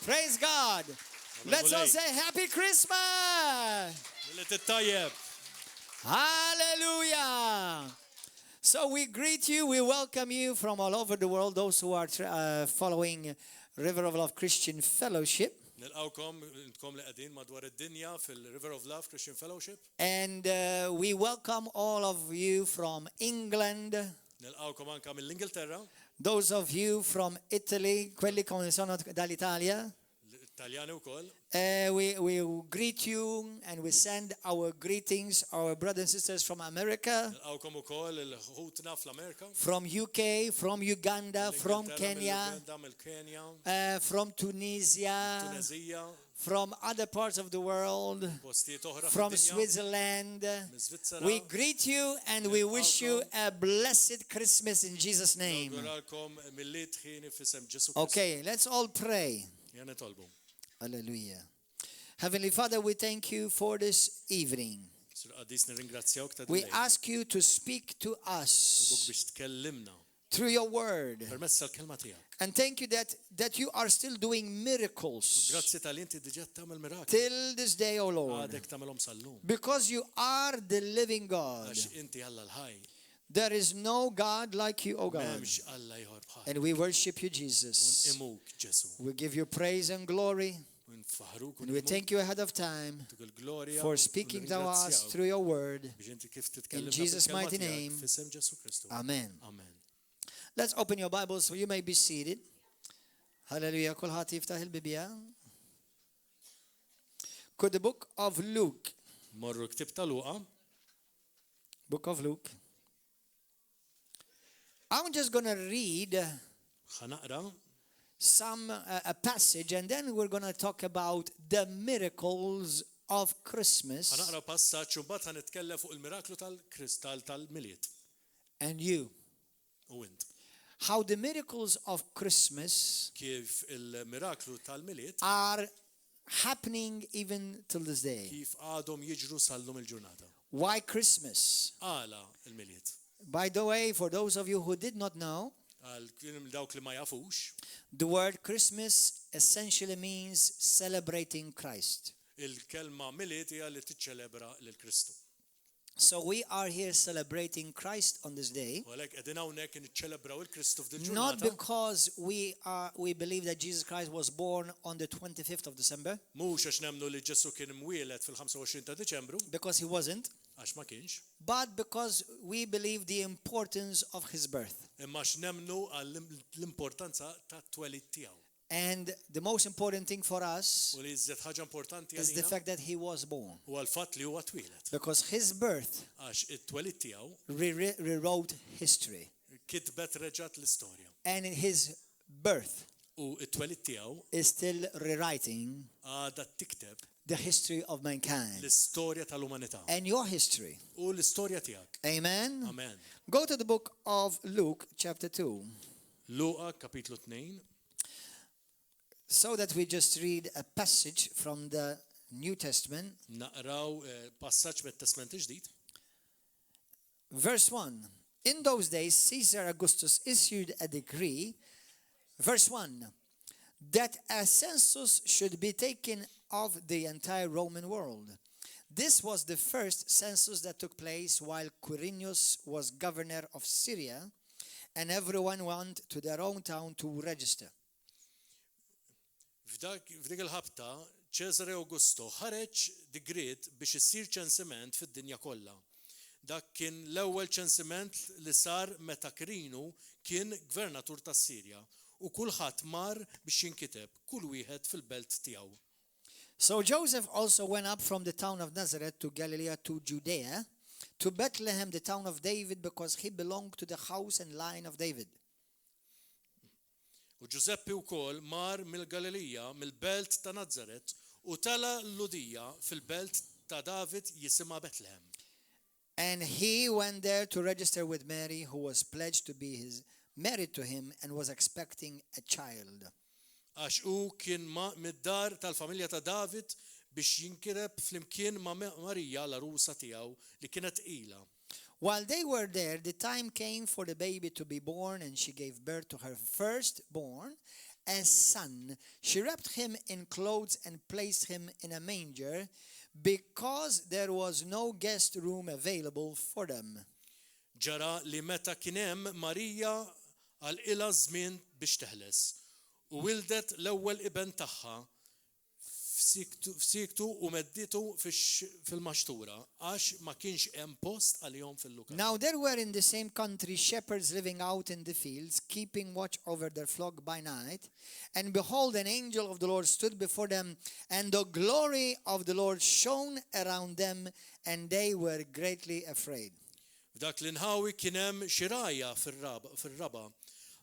Praise God. Let's all say Happy Christmas. Hallelujah. So we greet you, we welcome you from all over the world, those who are following River of Love Christian Fellowship. And we welcome all of you from England. Those of you from Italy, quelli che sono dall'Italia. We greet you and we send our greetings, our brothers and sisters from America, from UK, from Uganda, from Kenya, from Tunisia, from other parts of the world, from Switzerland. We greet you and we wish you a blessed Christmas in Jesus' name. Okay, let's all pray. Hallelujah. Heavenly Father, we thank you for this evening. We ask you to speak to us through your word. And thank you that you are still doing miracles till this day, O Lord. Because you are the living God. There is no God like you, O God. And we worship you, Jesus. We give you praise and glory. And we thank you ahead of time for speaking to us through your word. In Jesus' mighty name. Amen. Let's open your Bibles so you may be seated. Hallelujah. Could the book of Luke. Book of Luke. I'm just going to read a passage, and then we're going to talk about the miracles of Christmas. And you. How the miracles of Christmas are happening even till this day. Why Christmas? By the way, for those of you who did not know, the word Christmas essentially means celebrating Christ. So we are here celebrating Christ on this day, not because we believe that Jesus Christ was born on the 25th of December, because he wasn't, but because we believe the importance of his birth. And the most important thing for us is the fact that he was born. Because his birth rewrote history. And in his birth is still rewriting the history of mankind and your history. Amen. Amen. Go to the book of Luke chapter 2. So that we just read a passage from the New Testament. Verse 1. In those days, Caesar Augustus issued a decree, verse 1, that a census should be taken of the entire Roman world. This was the first census that took place while Quirinius was governor of Syria, and everyone went to their own town to register. F'dik il-ħabta, Ċesare Augusto ħareġ digriet biex isir ċensiment fid-dinja kollha. Dak kien l-ewwel ċensiment li sar meta Quirinu kien gvernatur tas-Sirja u kulħadd mar biex jinkiteb kull wieħed fil-belt tiegħu. So Joseph also went up from the town of Nazareth to Galilee to Judea, to Bethlehem, the town of David, because he belonged to the house and line of David. U Giuseppe wkoll mar mill-Galilija, mill-belt ta' Nazaret u tala l-ludija fil-belt ta' David jisimha Bethlehem. And he went there to register with Mary, who was pledged to be married to him and was expecting a child. Għax hu kien mid-dar tal-familja ta' David biex jinkireb flimkien ma' Marija l-arusa tiegħu li kienet ila. While they were there, the time came for the baby to be born, and she gave birth to her firstborn, a son. She wrapped him in clothes and placed him in a manger because there was no guest room available for them. Ġara li meta kien hemm Marija għal ilha żmien biex teħles u wildet l-ewwel iben tagħha f'siktu u medditu fil-maxtura għax ma kienx hemm post għalihom fil-lukal. Now there were in the same country shepherds living out in the fields, keeping watch over their flock by night. And behold, an angel of the Lord stood before them, and the glory of the Lord shone around them, and they were greatly afraid. F'dak l-inħawi kien hemm xirajja fir-raba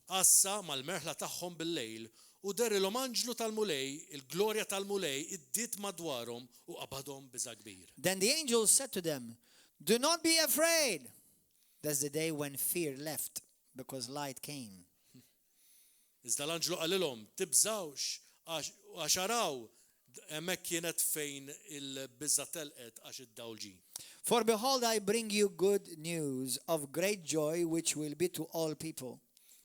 qassa mal-merħla tagħhom bil-lejl u derilhom anġlu tal-mulej, il-glorja tal-mulej iddiet madwarhom u qabadhom biża' kbir. Then the angel said to them, "Do not be afraid." That's the day when fear left because light came. Iżda l-anġlu qalilhom tibżawx għax araw hemmhekk kienet fejn il-biża' telqet għax id-dawl ġie. For behold, I bring you good news of great joy, which will be to all people.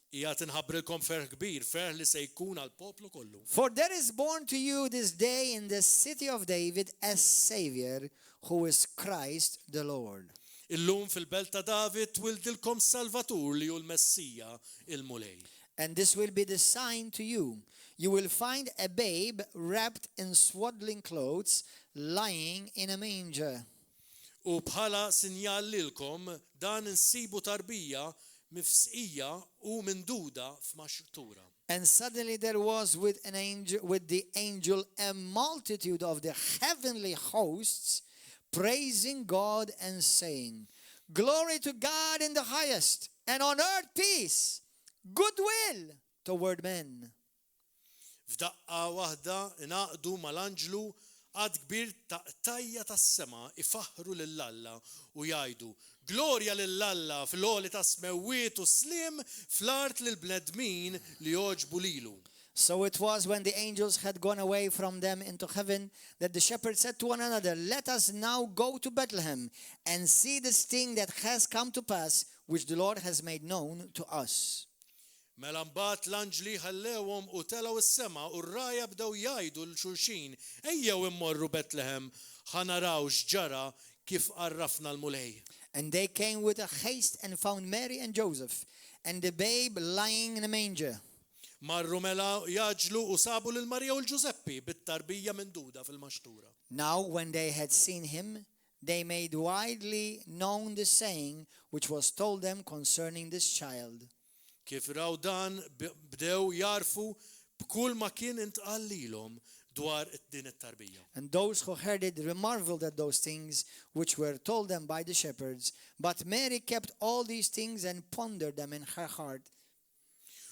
Qiegħed inħabbrilkom ferħ kbir, ferħ li se jkun għall-poplu kollu. For there is born to you this day in the city of David a Savior, who is Christ the Lord. Illum fil-belt ta' David wildilkom Salvatur li hu l-Messija il-mulej. And this will be the sign to you. You will find a babe wrapped in swaddling clothes, lying in a manger. U bħala sinjal lilkom dan insibu tarbija mifsqija u minduda f'maxtura. And suddenly there was with the angel a multitude of the heavenly hosts praising God and saying, "Glory to God in the highest, and on earth peace, goodwill toward men." F'daqqa waħda inaqdu mal-anġlu għad kbir tajja tas-sema ifaħru lill-Alla u jgħidu glorja lill-Alla fil-għoli ta' smewwiet u sliem fl-art lill-bnedmin li jogħġbu lilu. So it was when the angels had gone away from them into heaven that the shepherds said to one another, "Let us now go to Bethlehem and see this thing that has come to pass, which the Lord has made known to us." Mela mbagħad l-anġli ħallewhom u telgħu is-sema u r-rajja bdew jgħidu l-xulxin ejjew immorru Bethlehem ħanaraw x'ġara kif qarrafna l-mulej. And they came with a haste and found Mary and Joseph and the babe lying in a manger. Marru mela jaġlu u sabu lil Marija u l-Ġuseppi bit-tarbija minduda fil-maxtura. Now when they had seen him, they made widely known the saying which was told them concerning this child. Kif raw dan bdew jarfu b'kull ma kien intqal lilhom dwar din it-tarbija. And those who heard it marveled at those things which were told them by the shepherds. But Mary kept all these things and pondered them in her heart.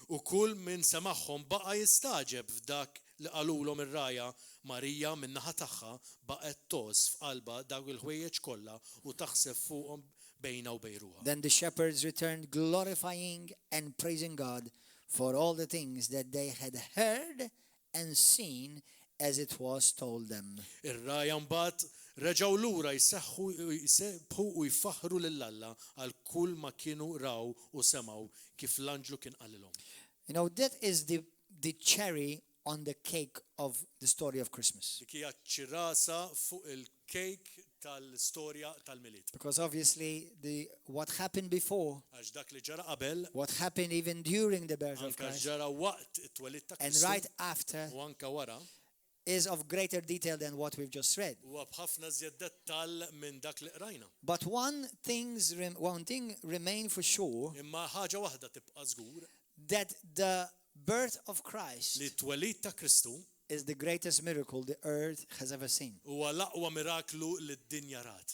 U kull min semaħħom baqa' jistaġeb f'dak li qalulhom ir-rajja Marija min-naħa tagħha baqgħet tos f'qalba dawk il-ħwejjeġ kollha u taħseb fuqhom bejna u bejruha. Then the shepherds returned glorifying and praising God for all the things that they had heard and seen as it was told them. Ir-rajja mbagħad reġgħu lura jsebbħu u jfaħru lill-Alla għal kull ma kienu raw u semgħu kif l-anġlu kien qalilhom. You know, that is the cherry on the cake of the story of Christmas. Dik hija ċirasa fuq il-kejk tal-istorja tal-Milied. Because obviously what happened before, Għax dak li ġara qabel, what happened even during the birth of anke Christ, ġara waqt it-twelid ta' and Kristu right after u anke wara, is of greater detail than what we've just read. huwa b'ħafna żjed dettall minn dak li qrajna. But one thing remains for sure, Imma ħaġa waħda tibqa' żgur that the birth of Christ li t-twelid ta' Kristu is the greatest miracle the earth has ever seen. huwa l-aqwa miraklu li d-dinja rat.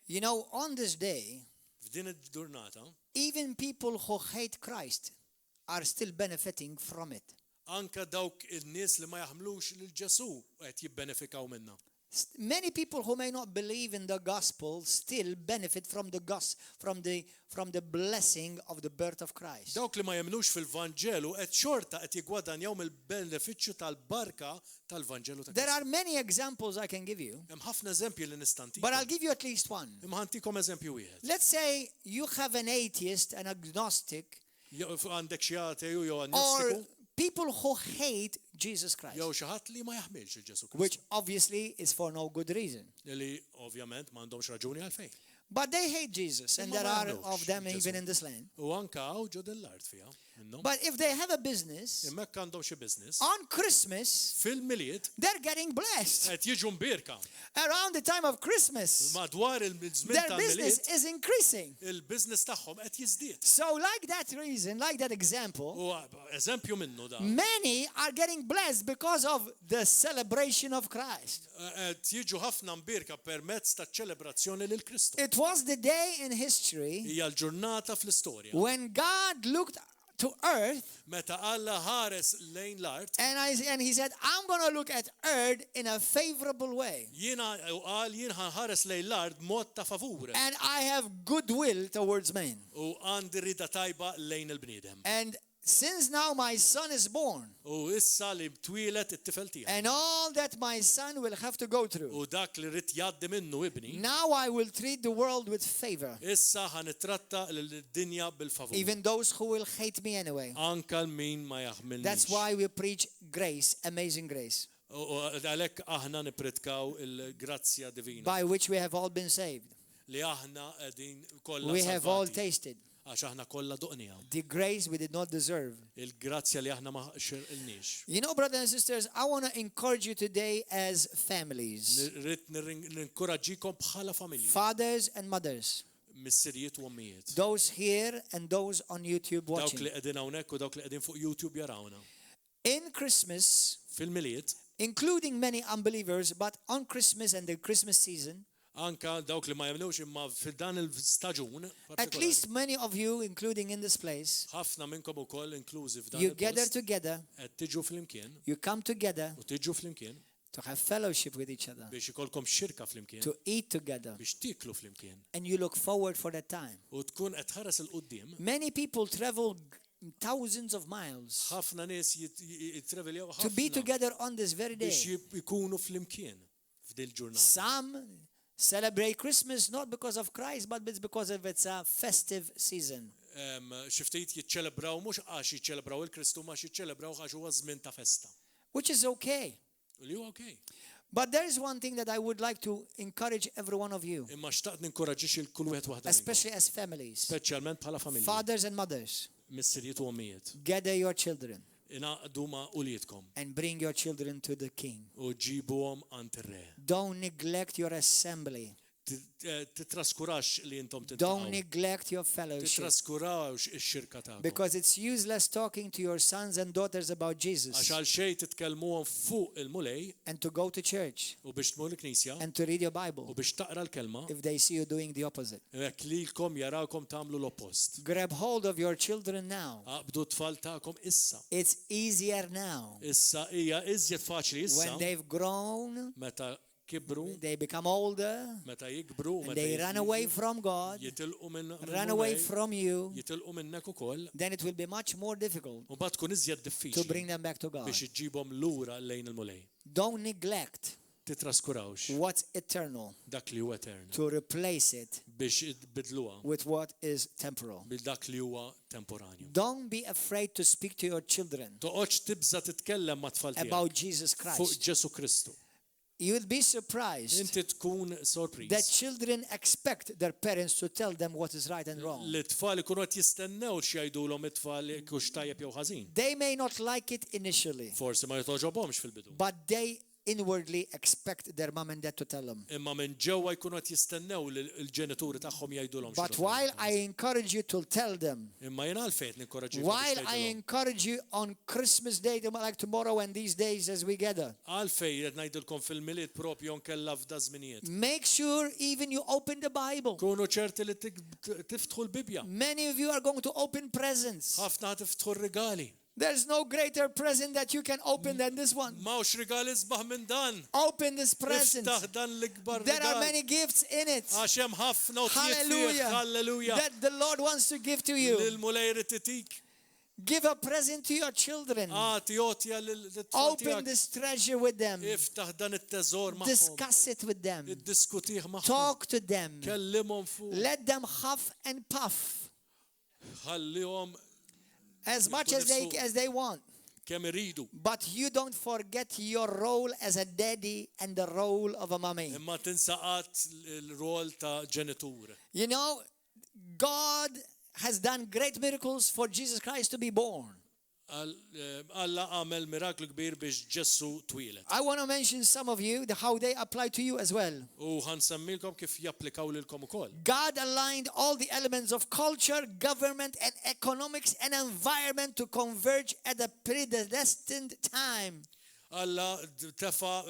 You know, on this day, F'din id-ġurnata, even people who hate Christ are still benefiting from it. anke dawk in-nies li ma jaħmlux lil Ġesu qed jibbenefikaw minnha. Many people who may not believe in the gospel still benefit from the blessing of the birth of Christ. Dawk li ma jemnux fil-Vanġelu qed xorta qed jiggwadanjaw mill-benefiċċju tal-barka tal-Vanġelu ta' There Kristu. are many examples I can give you, Hemm ħafna eżempji li nistanti. but I'll give you at least one. Imma ħantikom eżempju wieħed. Let's say you have an atheist, an agnostic, Għandek xi ateu jew or agnostiku people who hate Jesus Christ. Jew xi ħadd li ma jaħmilx il-Ġesu Which Kristu. obviously is for no good reason. Li ovvjament m'għandhomx raġuni għalfejn. But they hate Jesus, and Ma there are maħnux of them Ġesu. even in this land. U anka hawn ġo dell-art fiha minnhom. But if they have a business, Imma hekk għandhom xi business on Christmas, fil-milied they're getting blessed. qed jiġu mbierka. Around the time of Christmas, Madwar il-żmien their tal-milied business is increasing. il-business tagħhom qed jiżdied. So like that reason, like that example, U eżempju minnu da. many are getting blessed because of the celebration of Christ. Qed jiġu ħafna mbierka permezz taċ-ċelebrazzjoni lil Kristu. It was the day in history Hija l-ġurnata fl-istorja when God looked to earth meta Alla ħares lejn l-art and he said, I'm going to look at earth in a favorable way. jiena qal jien ħares lejn l-art mod ta' favur And I have goodwill towards men. u għandi rida tajba lejn il-bniedem. And since now my son is born, U issa li twilet it-tifel tiegħu. and all that my son will have to go through, U dak li rrid jgħaddi minnu ibni, now I will treat the world with favor, issa ħanitratta l-dinja bil-favur. even those who will hate me anyway. Anka l-min ma jaħmilniex. That's why we preach grace, amazing grace, U għalhekk aħna nipretkaw il-grazzja divina by which we have all been saved. li aħna qegħdin kollha We have all salvati. tasted Għax aħna kollha duqnija. the grace we did not deserve. Il-grazzja li aħna ma xirqilniex. You know, brothers and sisters, I want to encourage you today as families, Rrid ninkoraġġikom bħala familja. fathers and mothers, Missirijiet u ommijiet. those here and those on YouTube Dawk watching. li qegħdin hawnhekk u dawk li qegħdin fuq YouTube jarawna. In Christmas, Fil-milied, including many unbelievers, but on Christmas and the Christmas season, anka dawk li ma jemnewx imma fil-dan il-staġun, at partikolari, least many of you, including in this place, ħafna minnkom ukoll inklużi f'dan you gather il-post together, qed tiġu flimkien you come together u tiġu flimkien to have fellowship with each other, biex ikolkom xirka flimkien to eat together, biex tiklu flimkien and you look forward for that time. u tkun qed ħares il-qudiem. Many people travel thousands of miles Ħafna nies jitreveljaw to be ħafna together on this very biex day. ikunu flimkien f'dil ġurnata. Some celebrate Christmas not because of Christ, but it's because of it's a festive season. Xi ftit jiċċelebraw mhux għax jiċċelebraw il-Kristu ma jiċċelebraw għax huwa żmien ta' festa. Which is okay. U li huwa okej. But there is one thing that I would like to encourage every one of you, Imma xtaqt ninkoraġġix il-kull wieħed waħda minnkom. especially as families, Speċjalment bħala familja. fathers and mothers. Missirijiet u ommijiet. Gather your children Inaqdu ma' uliedkom and bring your children to the King. u ġibuhom għand ir-re. Don't neglect your assembly. Titraskurax li intom Don't tintaqgħu. neglect your fellowship. Titraskurawx ix-xirka tagħkom. Because it's useless talking to your sons and daughters about Għax Jesus għal xejn titkellmuhom fuq il-mulej and to go to church u biex tmur il-Knisja and to read your u Bible biex taqra l-kelma, if they see you doing the opposite. hekk lilkom jarawkom tagħmlu l-oppost. Grab hold of your children now. Aqbdu t-tfal tagħkom issa. It's easier now. Issa hija iżjed faċli issa When they've grown, meta kibru, they become older, meta jikbru, and meta they run away from God, jitilqu minn run away from you, jitilqu minnek ukoll, then it will be much more difficult u mbagħad tkun iżjed to diffiċli bring them back to God. biex iġibhom lura lejn il-mulej. Don't neglect Titraskurawx what's eternal dak li huwa etern to replace it biex bidluha with what is temporal. bil dak li huwa temporanju. Don't be afraid to speak to your children Toqgħodx tibża titkellem ma' tfal about tiegħek Jesus fuq Christ. Ġesu Kristu. You'll be surprised Inti tkun that sorpriż children expect their parents to tell them what is right and wrong. li t-tfal ikunu qed jistennew x'jgħidulhom it-tfal kux tajjeb jew ħażin. They may not like it initially, Forsi ma jitoġobhomx fil-bidu. but they inwardly expect their mom and dad to tell them. Imma minn ġewwa jkunu qed jistennew li l-ġenituri tagħhom jgħidulhom But while I encourage you to tell them, imma jien għalfejn nikkoraġġi while I encourage you on Christmas Day, like tomorrow and these days as we gather, għalfejn qed ngħidilkom fil-milied propju nkella f'da żminijiet. make sure even you open the Bible. Kunu ċerti li tiftħu l-Bibja. Many of you are going to open presents. Ħafna tiftħu r-regali. There's no greater present that you can open than this one. Mawx regali sbaħ minn dan. Open this present. Iftaħ dan l-ikbar There are regal. many gifts in it. Għax hemm ħafna u Hallelujah. Halleluja. That the Lord wants to give to you. Lil-mulej titik. Give a present to your children. Tjotja l-tfal Open tiegħek. this treasure with them. Iftaħ dan it-teżor magħhom. Discuss it with them. Iddiskutih magħhom. Talk to them. Kellimhom fuq. Let them huff and puff Ħallihom as much as they want. kemm iridu. But you don't forget your role as a daddy and the role of a mommy. Imma tinsaqat il-rol ta' ġenitur. You know, God has done great miracles for Jesus Christ to be born. Alla għamel miraklu kbir biex Ġesu twilet. I want to mention some of you, how they apply to you as well. U ħansemmilkom kif japplikaw lilkom ukoll. God aligned all the elements of culture, government, and economics and environment to converge at a predestined time. Alla tefa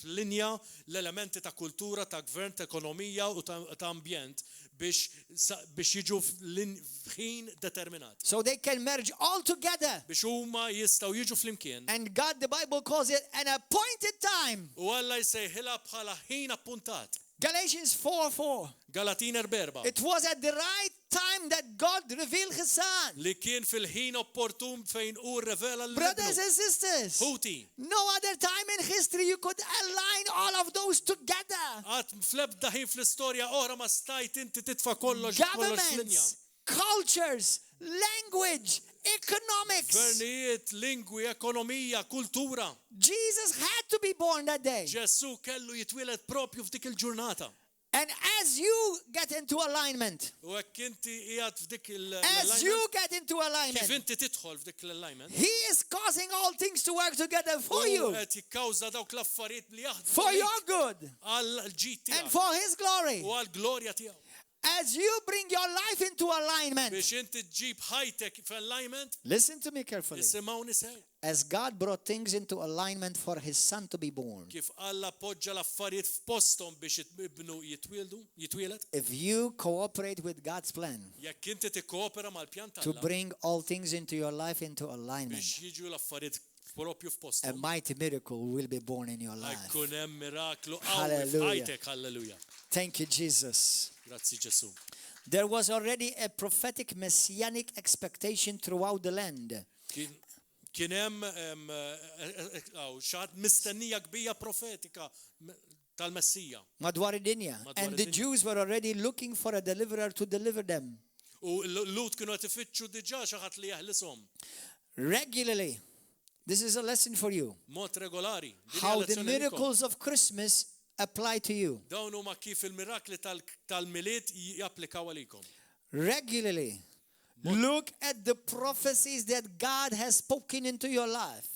f'linja l-elementi ta' kultura, ta' gvern, ta' ekonomija u ta' ambjent biex jiġu f'ħin determinat. So they can merge all together. Biex huma jistgħu jiġu flimkien. And God, the Bible calls it an appointed time. U Alla jsejħilha bħala ħin appuntat. Galatians 4:4. Galatin 4:4. It was at the right time that God revealed His Son. Li kien fil-ħin opportun fejn hu rrevela l-ibnu. Brothers and sisters, Ħuti. no other time in history you could align all of those together. Għat fl-ebda ħin fl-istorja oħra ma stajt inti titfa' kollox linja. Governments, cultures, language, economics. Gvernijiet, lingwi, ekonomija, kultura. Jesus had to be born that day. Ġesu kellu jitwieled propju f'dik il-ġurnata. And as you get into alignment, U hekk inti qiegħed f'dik as you l-alignment, get into kif alignment, inti tidħol f'dik l-alignment, He is causing all things to work together for u you, qed jikkawża dawk l-affarijiet li jaħdmu for your good, għal ġid and tiegħek for His glory. u għal glorja tiegħu. As you bring your life into alignment, Biex inti ġib ħajtek f'alignment, listen to me carefully. isimgħuni sew. As God brought things into alignment for His Son to be born, Kif Alla poġġa l-affarijiet f'posthom biex ibnu jitwieled, if you cooperate with God's plan jekk inti tikkoopera mal-pjan to Alla bring all things into your life into alignment, biex jiġu l-affarijiet propju a f'posthom. mighty miracle will be born in your life. Jkun hemm miraklu qawwi Hallelujah. f'ħajtek, halleluja. Thank you, Jesus. Grazzi Ġesu. There was already a prophetic messianic expectation throughout the land. Kien hemm xaħat mistennija kbira profetika tal-Messija. Madwar id-dinja. Madwar And the id-dinja. Jews were already looking for a deliverer to deliver them. U l-Lut kienu qed ifittxu diġà xi ħadd li jaħlishom Regularly. This is a lesson for you. mod regolari. Din hija How the lezzjoni lilkom. miracles of Christmas apply to you. Dawn huma kif il-mirakli tal-Milied japplikaw għalikom. Regularly. Look at the prophecies that God has spoken into your life.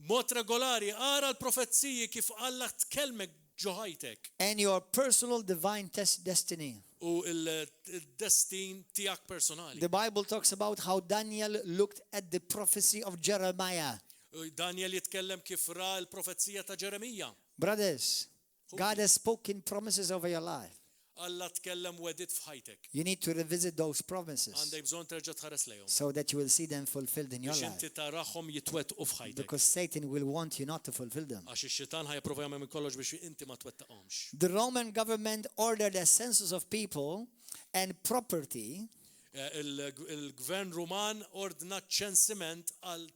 Mod regolari ara l-profezziji kif Alla tkellmek ġo ħajtek And your personal divine destiny. u il-destin tiegħek personali. The Bible talks about how Daniel looked at the prophecy of Jeremiah. Daniel jitkellem kif ra l-profezzija ta' Ġeremija. Brothers, God has spoken promises over your life. Alla tkellem wedit f'ħajtek. You need to revisit those promises Għandek bżonn terġa' tħares lejhom. so that you will see them fulfilled in your Biex life. inti taraħħom jitwettqu f'ħajtek. Because Satan will want you not to fulfill them. Għax ix-xitan ħajprova jagħmel minn kollox biex inti ma twettaqhomx. The Roman government ordered a census of people and property Il-gvern Ruman ordna ċensiment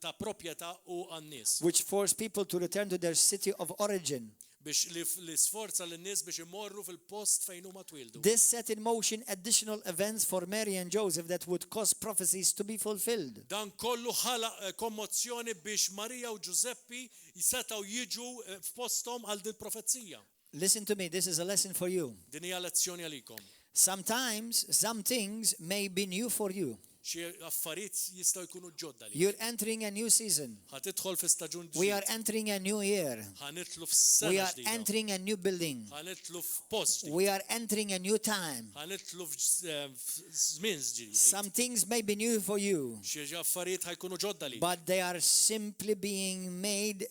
ta' proprjetà u għan-nies which forced people to return to their city of origin. biex li sforza lin-nies biex imorru fil-post fejn huma twildu. This set in motion additional events for Mary and Joseph that would cause prophecies to be fulfilled. Dan kollu ħala kommozzjoni biex Marija u Giuseppi jisetaw jiġu f'posthom għal din profezzija. Listen to me, this is a lesson for you. Din hija lezzjoni għalikom. Sometimes some things may be new for you. Xi affarijiet jistgħu jkunu ġodda li. You're entering a new season. Ħatidħol fi staġun We are ġdid. entering a new year. Ħanitlu We f'sena are ġdida. entering a new building. Ħanitlu f'post ġdid. We are entering a new time. Ħanitlu f'żmien ġdid. Some things may be new for you, Xi affarijiet ħajkunu ġodda li. but they are simply being made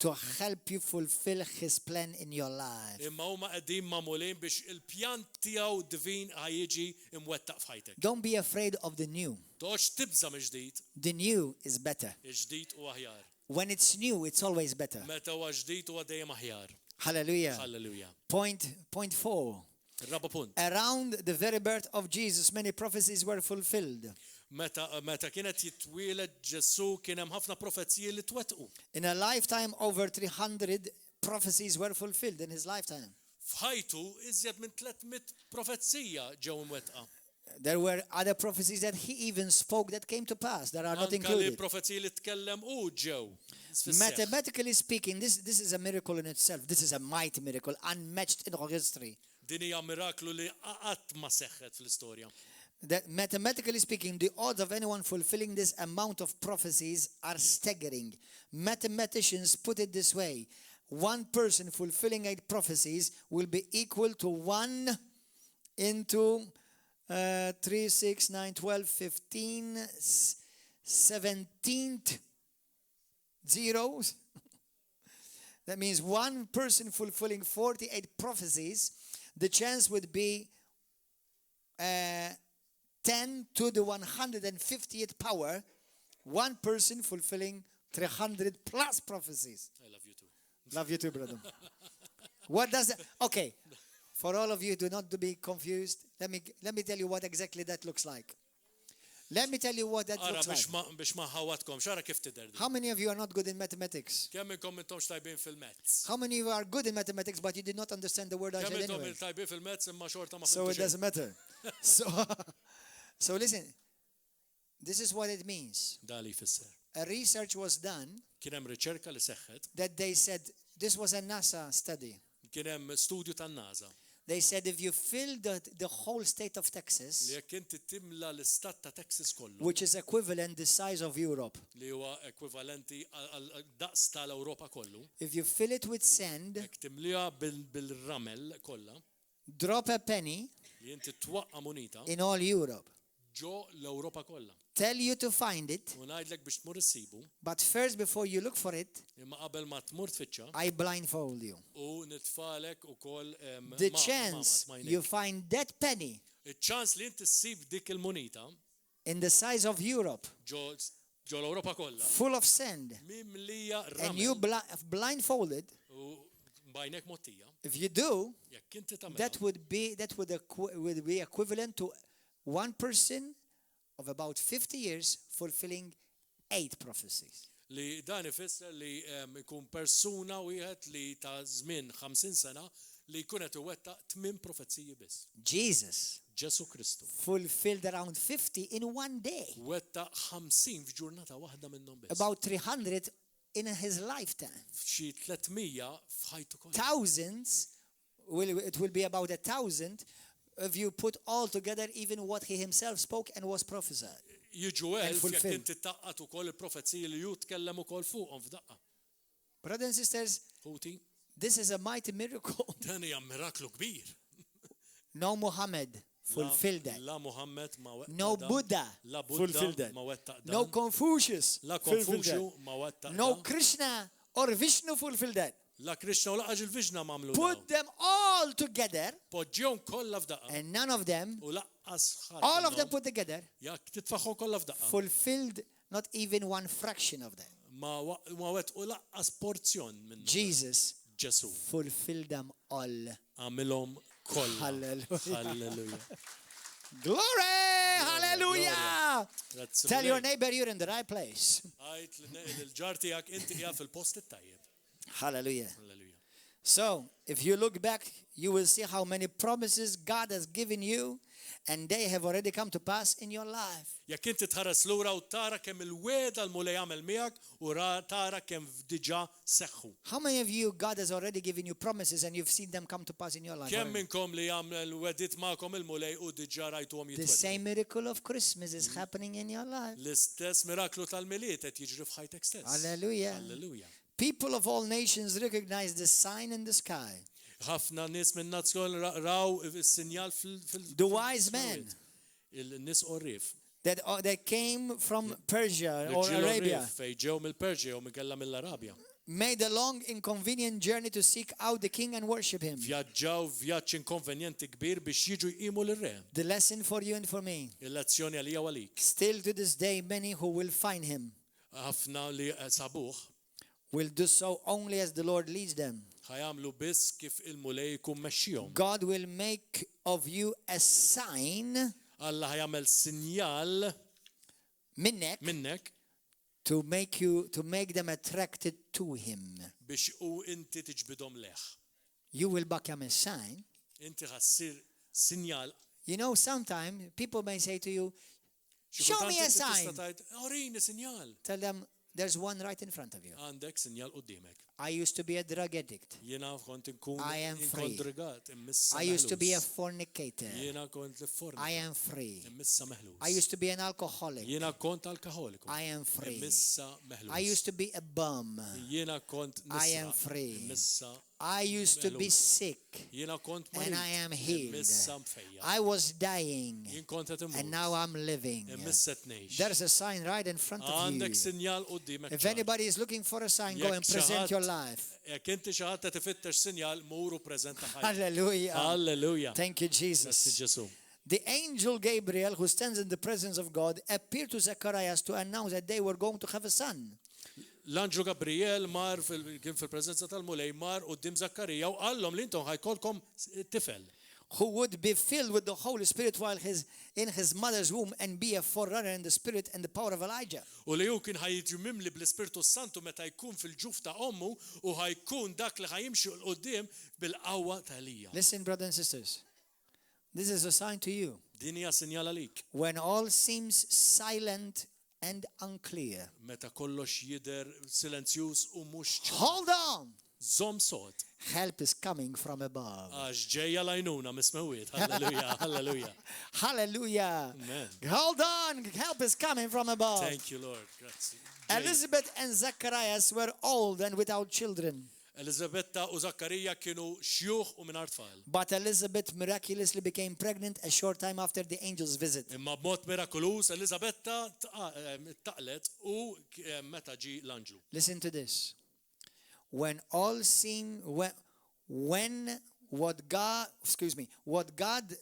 to help you fulfill His plan in your life. Imma huma qegħdin magħmulin biex il-pjan tiegħu divin ħajjiġi imwettaq f'ħajtek. Don't be afraid of the new. Toħx tibża mill-ġdid, The new is better. il-ġdid huwa aħjar. When it's new, it's always better. Meta huwa ġdid huwa dejjem aħjar. Hallelujah. Halleluja. Point 4. Ir-raba punt. Around the very birth of Jesus, many prophecies were fulfilled. Meta kienet jitwieled Ġesu kien hemm ħafna profezziji li twettqu. In a lifetime, over 300 prophecies were fulfilled in his lifetime. F'ħajtu iżjed minn 300 profezzija ġew imwettqa. There were other prophecies that he even spoke that came to pass that are not included. Mathematically speaking, this is a miracle in itself. This is a mighty miracle, unmatched in history. That mathematically speaking, the odds of anyone fulfilling this amount of prophecies are staggering. Mathematicians put it this way: one person fulfilling 8 prophecies will be equal to 1 into 3, 6, 9, 12, 15, 17 zeros. That means one person fulfilling 48 prophecies, the chance would be 10 to the 150th power. One person fulfilling 300 plus prophecies. I love you too. Love you too, brother. What does that? Okay. For all of you, do not be confused. Let me tell you what exactly that looks like. Let me tell you what that looks like. How many of you are not good in mathematics? How many of you are good in mathematics but you did not understand the word I said anyway? So it doesn't matter. So listen, this is what it means. A research was done that they said, this was a NASA study. They said if you fill the whole state of Texas, which is equivalent the size of Europe, if you fill it with sand, drop a penny in all Europe, tell you to find it, but first before you look for it, I blindfold you. The chance you find that penny in the size of Europe, full of sand, and you blindfolded, if you do, that would be equivalent to one person of about 50 years fulfilling 8 prophecies. li dan ifisser li ikun persuna wieħed li ta' żmien 50 sena li jkun qed iwettaq 8 profezziji biss. Jesus Ġesu Kristu fulfilled around 50 in one day. Wettaq 50 f'ġurnata waħda minnhom biss. About 300 in his lifetime. Xi 300 f'ħajtu kollha. Thousands, it will be about 1,000 if you put all together even what he himself spoke and was prophesied. Jiġu elf jekk inti taqqat ukoll il-profezziji li ju tkellem ukoll fuqhom f'daqqa. Brothers and sisters, this is a mighty miracle. Dan hija miraklu kbir. No Muhammad fulfilled that. La Muhammad ma wettaq. No Buddha fulfilled that. Ma wettaq. No Confucius fulfilled that. ma wettaq. No Krishna or Vishnu fulfilled that. La Krishna u laqax il-Vishna m'għamlu. Put them all together. Poġġihom kollha f'daqqa. And none of them, U laqqas all of them put together, jekk titfaħħu kollha f'daqqa. fulfilled not even one fraction of them. Ma wettqu laqqas porzjon minn. Jesus Ġesu fulfilled them all. għamilhom kollha. Hallelujah. Hallelujah. Glory! Hallelujah! Grazzi. Tell your neighbor you're in the right place. Għajt il-ġar tiegħek inti qiegħed fil-post it-tajjeb. Hallelujah. Hallelujah. So, if you look back, you will see how many promises God has given you, and they have already come to pass in your life. Jekk inti tħares lura u tara kemm il-weda l-mulej jagħmel miegħek u tara kemm diġà seħħu. How many of you, God has already given you promises and you've seen them come to pass in your life? Kemm minnkom li jagħmel wedit magħkom il-mulej u diġà rajtuhom The jitweddu. same miracle of Christmas is happening in your life. L-istess miraklu tal-milied qed jiġri f'ħajtek stess. Hallelujah. Hallelujah. People of all nations recognize the sign in the sky. Ħafna nies minn nazzjon raw is-sinjal fil- The wise men il-nies qorrif. that came from Persia or Arabia Fej ġew mill-Perġja u mikella mill-Arabja. made a long inconvenient journey to seek out the king and worship him. Vjaġġaw vjaġġ inkonvenjenti kbir biex jiġu jqimu lir-re. The lesson for you and for me. Il-lezzjoni għalija u għalik. Still to this day, many who will find him Ħafna li sabuh will do so only as the Lord leads them. ħajamlu biss kif il-mulej jkun mexxihom. God will make of you a sign Alla ħajamel sinjal minnek to make them attracted to him. biex u inti tiġbidhom leħ. You will become a sign Inti ħassir sinjal You know, sometimes people may say to you, show me a sign. Tell them, there's one right in front of you. I used to be a drug addict. I am free. I used to be a fornicator. I am free. I used to be an alcoholic. I am free. I used to be a bum. I am free. I used to be sick and I am healed. I was dying and now I'm living. There's a sign right in front of you. If anybody is looking for a sign, go and present your life. Hallelujah. Hallelujah. Thank you, Jesus. The angel Gabriel, who stands in the presence of God, appeared to Zacharias to announce that they were going to have a son. L-Anġlu Gabriel kien fil-preżenza tal-Mulej mar quddiem Zakkarija u qallhom li intom ħajkolkom tifel. Who would be filled with the Holy Spirit while in his mother's womb and be a forerunner in the spirit and the power of Elijah. U li hu kien ħajjiġi mimli bl-Ispirtu Santu meta jkun fil-ġuf ta' ommu u ħajkun dak li ħajimxi l qudiem bil-qawwa ta' Elija. Listen, brothers and sisters. This is a sign to you. Din hija sinjal għalik. When all seems silent and unclear. Meta kollox jidher silenzjuż u mhux ċar. Hold on. Żomm sod. Help is coming from above. Għax ġejja lajnuna mismewwiet. Hallelujah. Hallelujah. Hallelujah. Amen. Hold on. Help is coming from above. Thank you, Lord. Grazie. Elizabeth and Zacharias were old and without children. Elizabetta u Zakkarija kienu xjuħ u mingħajr tfal. But Elizabeth miraculously became pregnant a short time after the angel's visit. Imma b'mod mirakulus Elizabetta taqlet u meta ġi l-anġlu. Listen to this. When all seem what God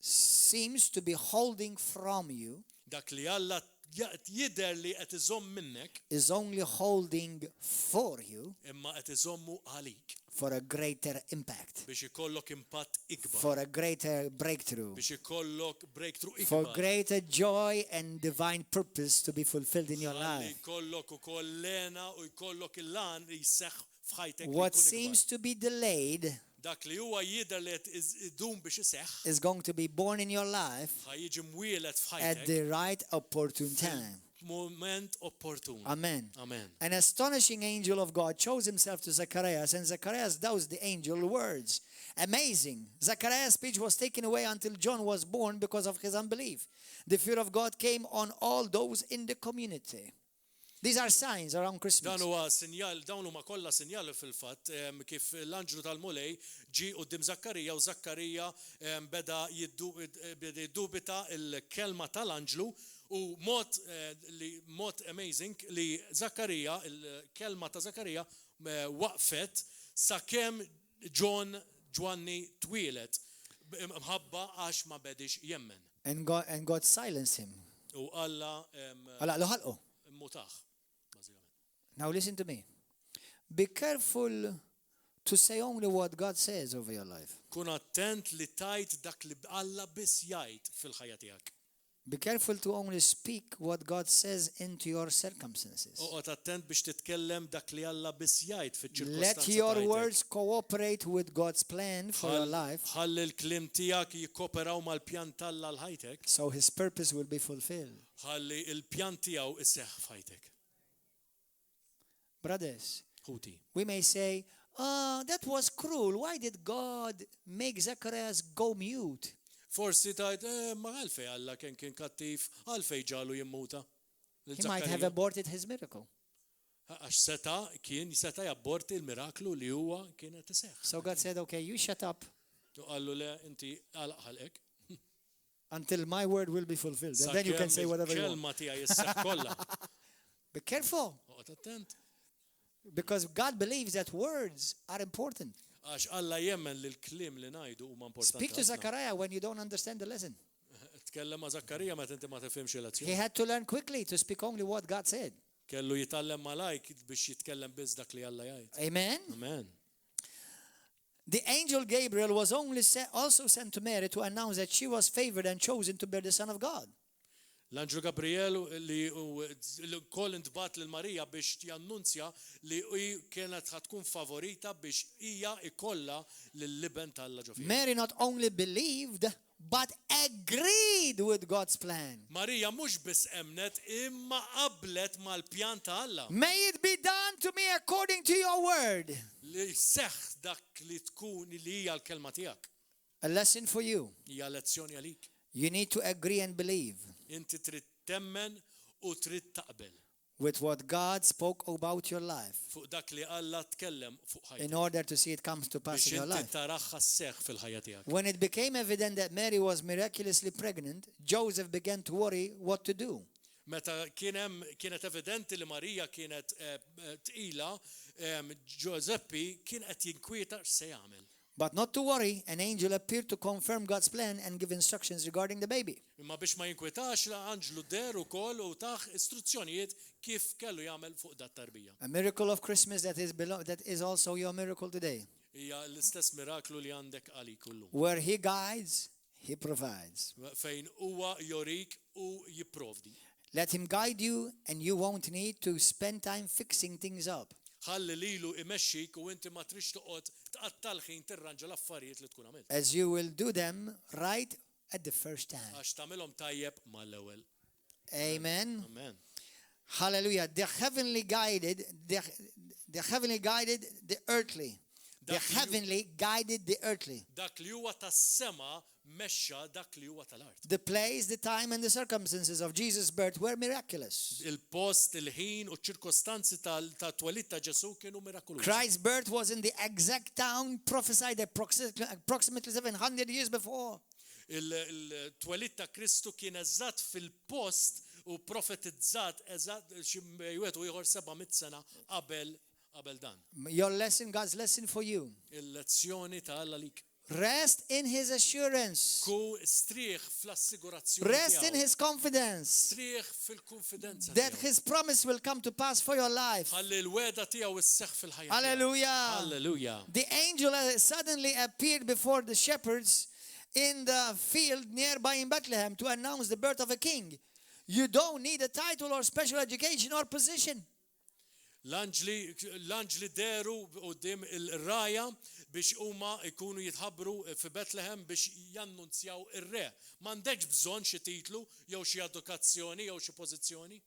seems to be holding from you Dak li Alla jidher li qed iżomm minnek is only holding for you imma qed iżommu għalik. For a greater impact. Biex ikollok impatt ikbar. For a greater breakthrough. Biex ikollok breakthrough ikbar. For greater joy and divine purpose to be fulfilled in your life. Ikollok ukoll lena u jkollok il-lan li jseħħ f'ħajtek. What seems to be delayed dak li huwa jidher li qed idum biex iseħħ is going to be born in your life ħajjiġi mwieled f'ħajtek at the right opportune time. Moment opportun. Amen. Amen. An astonishing angel of God shows himself to Zacharias, and Zacharias doubts the angel words. Amazing. Zacharias' speech was taken away until John was born because of his unbelief. The fear of God came on all those in the community. These are signs around Christmas. Dan huwa sinjal, dawn huma kollha sinjali fil-fatt kif l-Anġlu tal-Mulej ġi quddiem Zakkarija u Zakkarija beda jiddubita l-kelma tal-Anġlu u mod amazing li Zakkarija, il-kelma ta' Zakkarija waqfet sakemm Ġwanni twieled mħabba għax ma bedix jemmen. And God silenced him. U Alla ħalqu. mutaħ. Now listen to me. Be careful to say only what God says over your life. Kun attent li tajt dak li Alla biss jgħid fil-ħajja tiegħek. Be careful to only speak what God says into your circumstances. Oqgħod attent biex titkellem dak li Alla biss jgħid fiċ-ċirkostanzi. Let your words cooperate with God's plan for your life. Ħalli l-kliem tiegħek jikkoperaw mal-pjan tal-Alla l-ħajtek. So his purpose will be fulfilled. Ħalli l-pjan tiegħu isseħħ f'ħajtek. Brothers, Ħuti. we may say, that was cruel. Why did God make Zacharias go mute? Forsi tajt, ma għalfej Alla kien kattiv, għalfej ġalu jimmuta. He might have aborted his miracle. Għax seta jabborti il-miraklu li huwa kienet iseħħ. So God said, okay, you shut up Qallu le inti għalaq ħalqek. until my word will be fulfilled. And then you can say whatever you want. Kelma tiegħi isseħħ kollha. Be careful. Oqgħod attent. Because God believes that words are important. Għax Alla jemmen li l-kliem li ngħidu huma importanti. Speak to Zachariah when you don't understand the lesson. Tkellem ma' Zakkarija meta inti ma tifhimx He il-lezzjoni. had to learn quickly to speak only what God said. Kellu jitallem malajk biex jitkellem biss dak li Alla jgħid. Amen. Amen. The angel Gabriel was also sent to Mary to announce that she was favored and chosen to bear the Son of God. L-Anġlu Gabriel li koll intbat lil Marija biex jannunzja li kienet tkun favorita biex hija ikolla lill-liben tal-Ġofija. Mary not only believed, but agreed with God's plan. Marija mhux biss emnet imma qablet mal-pjan ta' Alla. May it be done to me according to your word. Li seħħ dak li tkun li hija l-kelma tiegħek. A lesson for you. Hija lezzjoni għalik. You need to agree and believe Inti trid temmen u trid taqbel with what God spoke about your life fuq dak li Alla tkellem fuq ħajtek. in order to see it come to pass in your Biex inti life. taraħħa sseħħ fil-ħajja tiegħek. When it became evident that Mary was miraculously pregnant, Joseph began to worry what to do. Meta kienet evidenti li Marija kienet tqila, Giuseppi kien qed jinkwieta x'se jagħmel. But not to worry, an angel appeared to confirm God's plan and give instructions regarding the baby. Imma biex ma jinkwetax l-anġlu der ukoll u taħ istruzzjonijiet kif kellu jagħmel fuq dat tarbija. A miracle of Christmas that is also your miracle today. Hija l-istess miraklu li għandek għalik kullu. Where he guides, he provides. Fejn huwa jorik u jipprovdi. Let him guide you and you won't need to spend time fixing things up. Ħalli lilu imexxik u inti ma trix toqgħod tqattal ħin tirranġa l-affarijiet li tkun għamilt. As you will do them right at the first time. Għax tagħmilhom tajjeb mal-ewwel. Amen. Amen. Hallelujah. The heavenly guided the earthly. The heavenly guided the earthly. Dak li huwa tas-sema mexxa dak li huwa tal-art. The place, the time and the circumstances of Jesus' birth were miraculous. Il-post, il-ħin u ċ-ċirkostanzi tal-twelid ta' Ġesu kienu mirakolużi. Christ's birth was in the exact town prophesied approximately 700 years before. Il-twelid ta' Kristu kien eżatt fil-post u profetizzat eżatt xi wieħed u ieħor 700 sena qabel dan. Your lesson, God's lesson for you. Il-lezzjoni ta' Alla lik. Rest in his assurance. Ku strieħ fl-assigurazzjoni Rest in his confidence strieħ fil-konfidenza that his promise will come to pass for your life. ħalli l-weda tiegħu isseħħ fil-ħajja. Hallelujah. Hallelujah. The angel suddenly appeared before the shepherds in the field nearby in Bethlehem to announce the birth of a king. You don't need a title or special education or position. L-anġli deru qudiem il-raja biex huma jkunu jitħabbru fi Bethlehem biex jannunzjaw ir-re. M'għandekx bżonn xi titlu jew xi edukazzjoni jew xi pożizzjoni.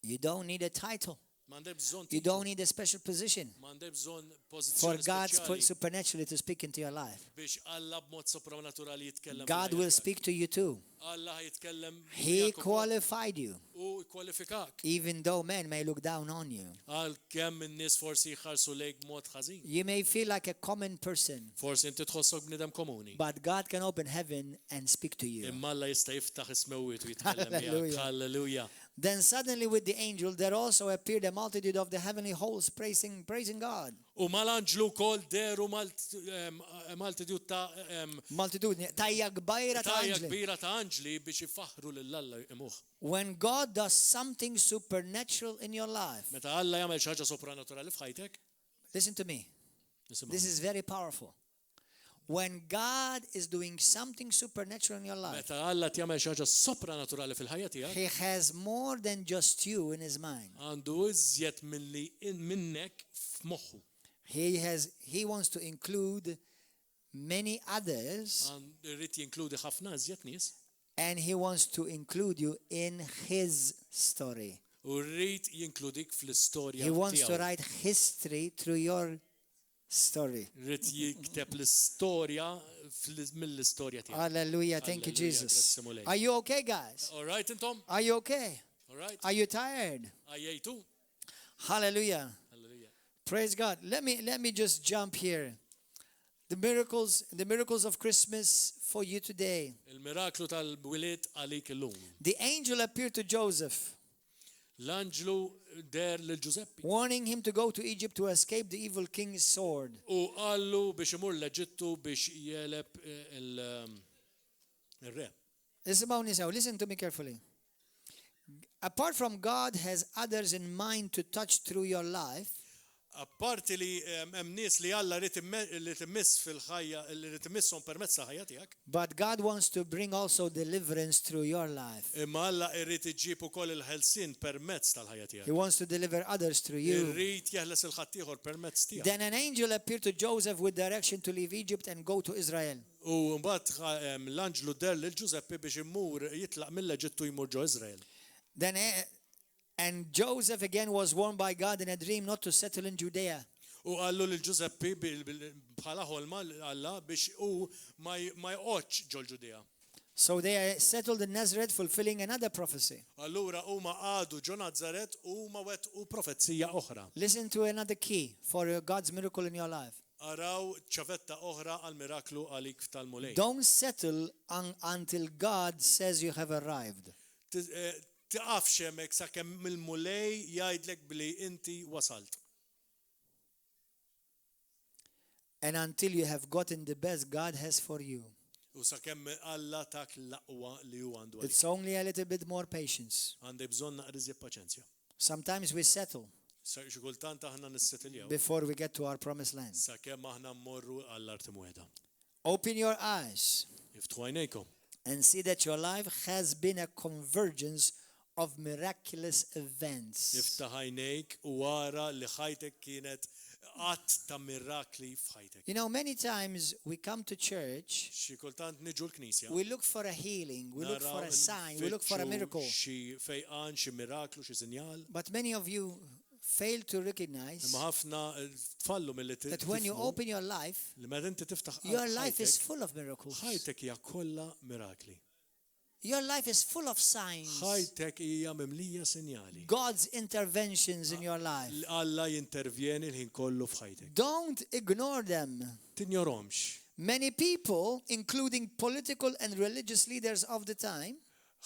You don't need a title. M'għandek bżonn You don't need a special position m'għandek bżonn for pożizzjoni God speċjali supernaturally to speak into your life. biex Alla b'mod sopranaturali jitkellem. God will speak to you too. Alla jitkellem He qualified you, u jkwalifikak. even though men may look down on you. Għal kemm in-nies forsi jħarsu lejk b'mod ħażin. You may feel like a common person, Forsi inti tħossok bniedem komuni. but God can open heaven and speak to you. Imma Alla jista' jiftaħ ismewwiet u jitkellem miegħek. Hallelujah. Hallelujah. Then suddenly with the angel there also appeared a multitude of the heavenly hosts praising God. U mal-anġlu kol deru maltitud ta' Multitude, tajja kbira ta' tajja angeli. kbira ta' anġli biex ifaħru lill-Alla imuh. When God does something supernatural in your life, Meta Alla jagħmel xi ħaġa sopranaturali f'ħajtek, listen to me. nisimgħu. This is very powerful. When God is doing something supernatural in your life, Meta Alla tjagħmel xi ħaġa sopranaturali fil-ħajja tiegħek, He has more than just you in His mind. għandu iżjed milli minnek f'moħħu. He wants to include many others, Irrid jinkludi ħafna iżjed nies and He wants to include you in His story. u rrid jinkludik fl-istorja He wants to tiegħu. write history through your story. Rrid jikteb l-istorja mill-istorja tiegħu. Hallelujah. Thank you, Hallelujah. Jesus. Grazzi mulej. Are you okay, guys? All right, intom? Are you okay? All right. Are you tired? Għajjejtu? Hallelujah. Hallelujah. Praise God. Let me just jump here. The miracles of Christmas for you today. Il-miraklu tal-Milied għalik illum. The angel appeared to Joseph, L-anġlu der lil Giuseppi. warning him to go to Egypt to escape the evil king's sword. U għallu biex imur l-Eġittu biex jeleb il-re. Listen to me carefully. Apart from God has others in mind to touch through your life, apparti li hemm nies li Alla rid timmiss fil-ħajja li rid timmisshom permezz ta' ħajja tiegħek. But God wants to bring also deliverance through your life. Imma Alla jrid iġġib ukoll il-ħelsien permezz tal-ħajja tiegħek. He wants to deliver others through you. Irrid jeħles il-ħadd ieħor permezz tiegħek. Then an angel appeared to Joseph with direction to leave Egypt and go to Israel. U mbagħad l-anġlu der lil Ġużeppi biex imur jitlaq mill-Eġittu jmur ġo Iżrael. And Joseph again was warned by God in a dream not to settle in Judea. U għallu lil Ġużeppi bħala ħolma Alla biex u ma jqgħodx ġo l-Ġudea. So they settled in Nazareth, fulfilling another prophecy. Allura huma għadu ġo Nazaret u ma wettqu profezzija oħra. Listen to another key for God's miracle in your life. Araw ċavetta oħra għal miraklu għalik tal-Milied. Don't settle until God says you have arrived. Tiqaf xemmek sakemm mill-Milied jgħidlek billi inti wasalt. And until you have gotten the best God has for you. U sakemm Alla tak l-aqwa li hu għandu. It's only a little bit more patience. Għandek bżonn naqriżi paċenzja. Sometimes we settle Xi kultant aħna nissettiljaw. before we get to our promised land. Sakemm aħna mmorru għall-art imwiegħda. Open your eyes Iftħu għajnejkom. and see that your life has been a convergence of miraculous events. Iftaħ għajnejk u wara li ħajtek kienet qatt ta' mirakli f'ħajtek. You know, many times we come to church, Xi kultant niġu l-Knisja. we look for a healing, we look for a sign, we look for a miracle. Xi fejqan, xi miraklu, xi sinjal. But many of you fail to recognize Imma ħafna tfallu milli that when you open your life, li meta inti tiftaħ your life is full of miracles. ħajtek hija kollha mirakli. Your life is full of signs. ħajtek hija mimlija sinjali. God's interventions in your life. Alla jintervjeni l-ħin kollu f'ħajtek. Don't ignore them. Tinjorhomx. Many people, including political and religious leaders of the time,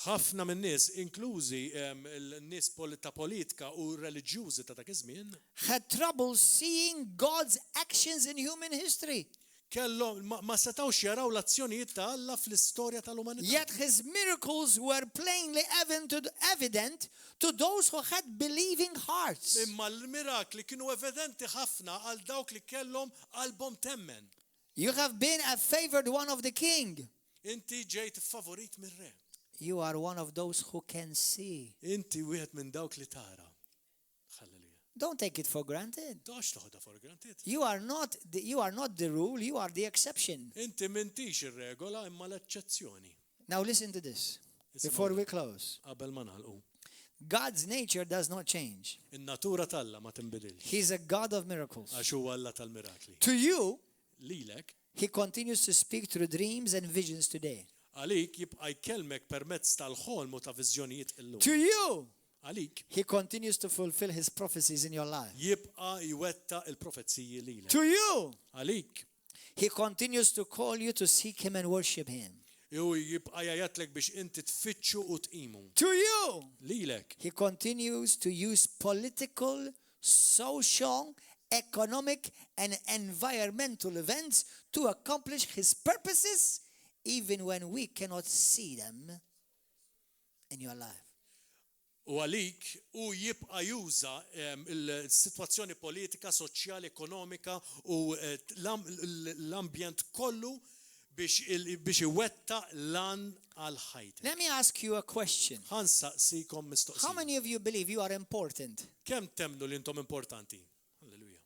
Ħafna minn nies, inklużi l-nies ta' politika u reliġjużi ta' dak iż-żmien, had trouble seeing God's actions in human history. kellhom ma setgħux jaraw l-azzjonijiet ta' Alla fl-istorja tal-umanità. Yet his miracles were plainly evident to those who had believing hearts. Imma l-mirakli kienu evidenti ħafna għal dawk li kellhom qalbhom temmen. You have been a favored one of the king. Inti ġejt favorit mir-re. You are one of those who can see. Inti wieħed minn dawk li tara. Halleluja. Don't take it for granted. Dax toħodha for granted. You are not the rule, you are the exception. Inti m'intix ir-regola imma l-eċċezzjoni. Now listen to this before we close. Qabel ma nagħlqu. God's nature does not change. In-natura tal-Alla ma tinbidilx. He's a God of miracles. Għax huwa Alla tal-mirakli. To you, Lilek, he continues to speak through dreams and visions today. għalik jibqa' jkellmek permezz tal-ħolm u ta' viżjonijiet illum. To you, Għalik he continues to fulfill his prophecies in your life. jibqa' jwetta il-profezziji lilek. To you, Għalik he continues to call you to seek him and worship him. jew jibqa' jgħidlek biex inti tfittxu u tqimu. To you, Lilek he continues to use political, social, economic, and environmental events to accomplish his purposes, even when we cannot see them in your life. u għalik u jibqa' juża il-sitwazzjoni politika, soċjali, ekonomika u l-ambjent kollu biex iwetta lan għal ħajtek. Let me ask you a question. Ħansaqsikom How mistoqsija. many of you believe you are important? Kemm temnu li intom importanti? Halleluja.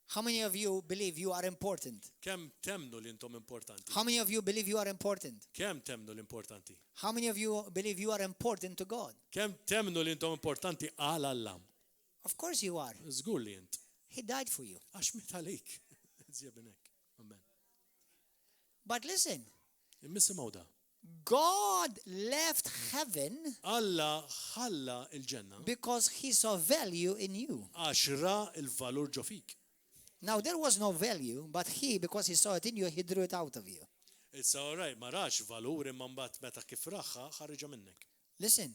How many of you believe you are important? Kemm temnu li intom importanti? How many of you believe you are important? Kemm temnu l-importanti? How many of you believe you are important to God? Kemm temnu li intom importanti għal Alla? Of course you are. Żgur li int. He died for you. Għax mit għalik. Zjebinek. Amen. But listen, Immisimgħu da. God left heaven Alla ħalla il-ġenna because he saw value in you. għax ra il-valur ġo fik. Now there was no value, but he, because he saw it in you, he drew it out of you. It's all right, ma rax valur imma mbagħad meta kif raħħa ħarġa minnek. Listen,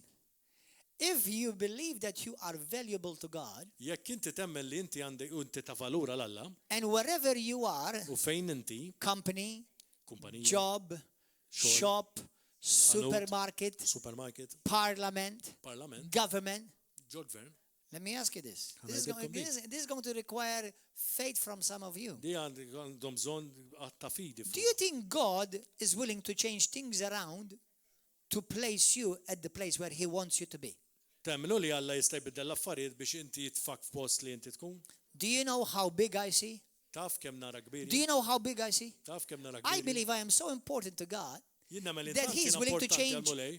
if you believe that you are valuable to God, Jekk inti temmen li inti għandek u inti ta' valur għal Alla and wherever you are, u fejn inti, company, kumpanija, job, shop, supermarket, supermarket, parliament, parlament, government, ġo gvern, Let me ask you this. This is going to require faith from some of you. Di għandhom bżonn ta' fidi. Do you think God is willing to change things around to place you at the place where He wants you to be? Temmnu li Alla jista' jbiddel l-affarijiet biex inti jitfak f'post li inti tkun? Do you know how big I see? Taf kemm nara kbir? Do you know how big I see? Taf kemm nara kbir? I believe I am so important to God that that He is willing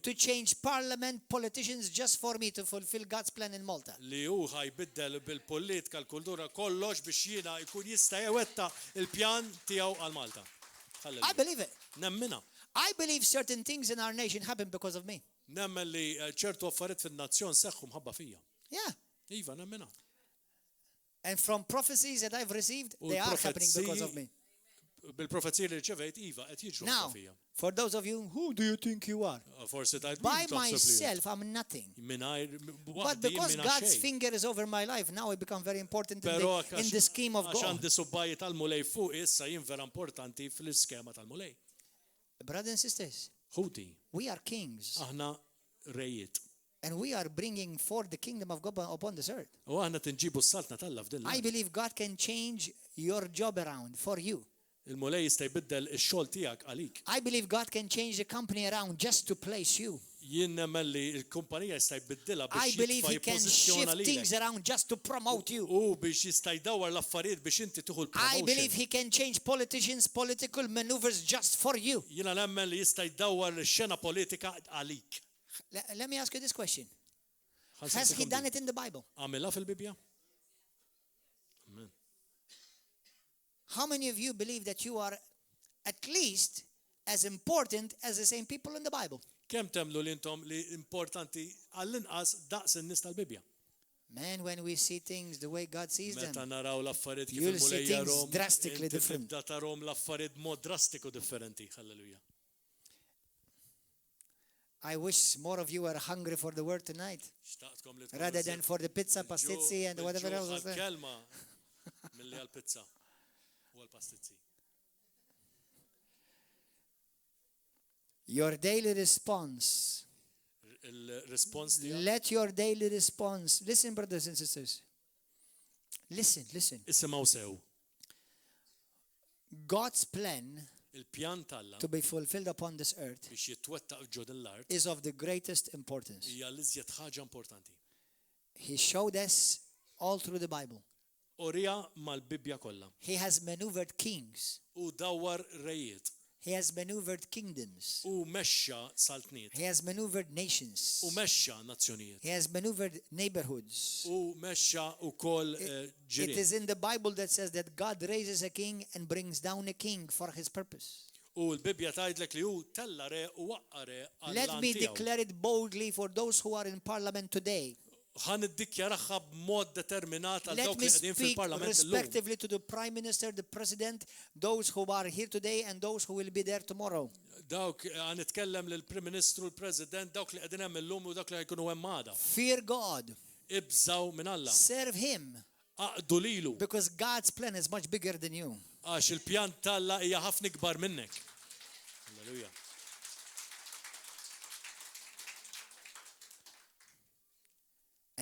to change parliament, politicians just for me to fulfill God's plan in Malta. Li hu ħajbiddel bil-politika l-kultura kollox biex jiena jkun jista' jewetta il-pjan tiegħu għal Malta. I believe it. Nemmina. I believe certain things in our nation happen because of me. Nemmen li ċertu affarijiet fin-nazzjon seħħu mħabba fija. Yeah. Iva, nemmina. And from prophecies that I've received, they are happening because of me. Bil-profezija li rċevejt, Iva, qed jiġru Now, fija. for those of you, who do you think you are? Forsi tajt By myself, I'm nothing. But because God's finger is over my life, now I become very important in the scheme of God. Għandi subbajji tal-mulej fuq issa jien vera importanti fl-iskema tal-mulej. Brothers and sisters, Ħuti, we are kings. aħna rejiet. And we are bringing forth the kingdom of God upon this earth. U aħna tinġibu s-saltna tal-la f'din. I believe God can change your job around for you. Il-mulej jista' jbiddel ix-xogħol tiegħek għalik. I believe God can change the company around just to place you. Jien nemmen li l-kumpanija jista' jbiddilha biex I believe He can shift things around just to promote you. U biex jista' jdawwar l-affarijiet biex inti tieħu l-promotion. I believe He can change politicians, political maneuvers just for you. Jiena nemmen li jista' jdawwar x-xena politika għalik. Let me ask you this question. Has He done it in the Bible? Għamilha fil-Bibja? Amen. How many of you believe that you are at least as important as the same people in the Bible? Kemm temlu li intom li importanti għall-inqas daqs in-nies tal-Bibja? Man, when we see things the way God sees them, Meta naraw l-affarijiet kif you'll see il-mulej things jarhom, drastically different. tibda tarhom l-affarijiet mod drastiku differenti. Halleluja. I wish more of you are hungry for the word tonight Xtaqtkom li tkunu rather than for the pizza, pastizzi, and whatever else is there. Kelma milli għall-pizza u għall-pastizzi. Your daily response. Il-respons tiegħek. Let your daily response. Listen, brothers and sisters. Listen. Isimgħu sew. God's plan Il-pjan talla to be fulfilled upon this earth biex jitwettaq ġod l-art is of the greatest importance. hija l-iżjed ħaġa importanti. He showed us all through the Bible. Orija mal-Bibja kollha. He has maneuvered kings. U dawwar rejiet. He has maneuvered kingdoms. U mexxa saltniet. He has maneuvered nations. U mexxa nazzjonijiet. He has maneuvered neighborhoods. U mexxa ukoll It ġirien. is in the Bible that says that God raises a king and brings down a king for His purpose. U l-Bibja tgħidlek li hu tella re u waqqa re Let me declare it boldly for those who are in parliament today. ħan iddikjaraħħa b'mod determinat għal Let dawk me li qegħdin speak fil-Parlament illum. respectively to the Prime Minister, the President, those who are here today and those who will be there tomorrow. Dawk għan itkellem lill Prim Ministru, l-President, dawk li qegħdin hemm illum u dawk li jkunu hemm għada. Fear God. Ibżaw minn Alla. Serve Him. Aqdu lilu. Because God's plan is much bigger than you. Għax il-pjan talla hija ħafna kbar minnek. Halleluja.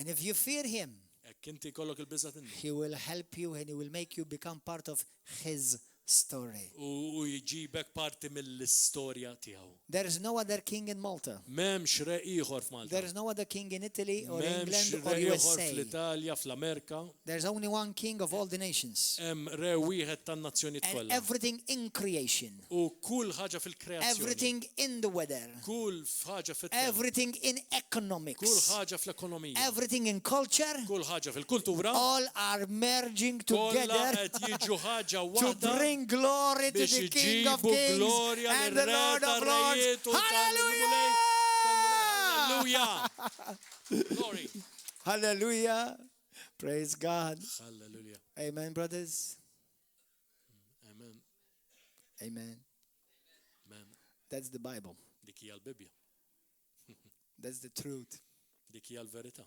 And if you fear Him, Hekk inti kollok il-biża tinnu. He will help you and He will make you become part of His story. U jġibek parti mill-istorja tiegħu. There is no other king in Malta. M'hemmx re ieħor f'Malta. There is no other king in Italy or M'hemmx England re or ieħor USA. fl-Italja, fl-Amerika. There is only one king of all the nations. Hemm re wieħed tan-nazzjonijiet And kollha. everything in creation. U kull ħaġa fil-kreazzjoni. Everything in the weather. Kull ħaġa fit-temp. Everything in Kull economics. ħaġa fl-ekonomija. Everything in culture. Kull ħaġa fil-kultura. All are merging Kollha together qed jiġu ħaġa to waħda bring glory to biex the King of iġibu Kings glorja and the Lord of Lords. Hallelujah! Hallelujah! Glory. Hallelujah! Praise God. Hallelujah. Amen, brothers. Amen. Amen. Amen. That's the Bible. Dik hija l-Bibja. That's the truth. Dik hija l-verità.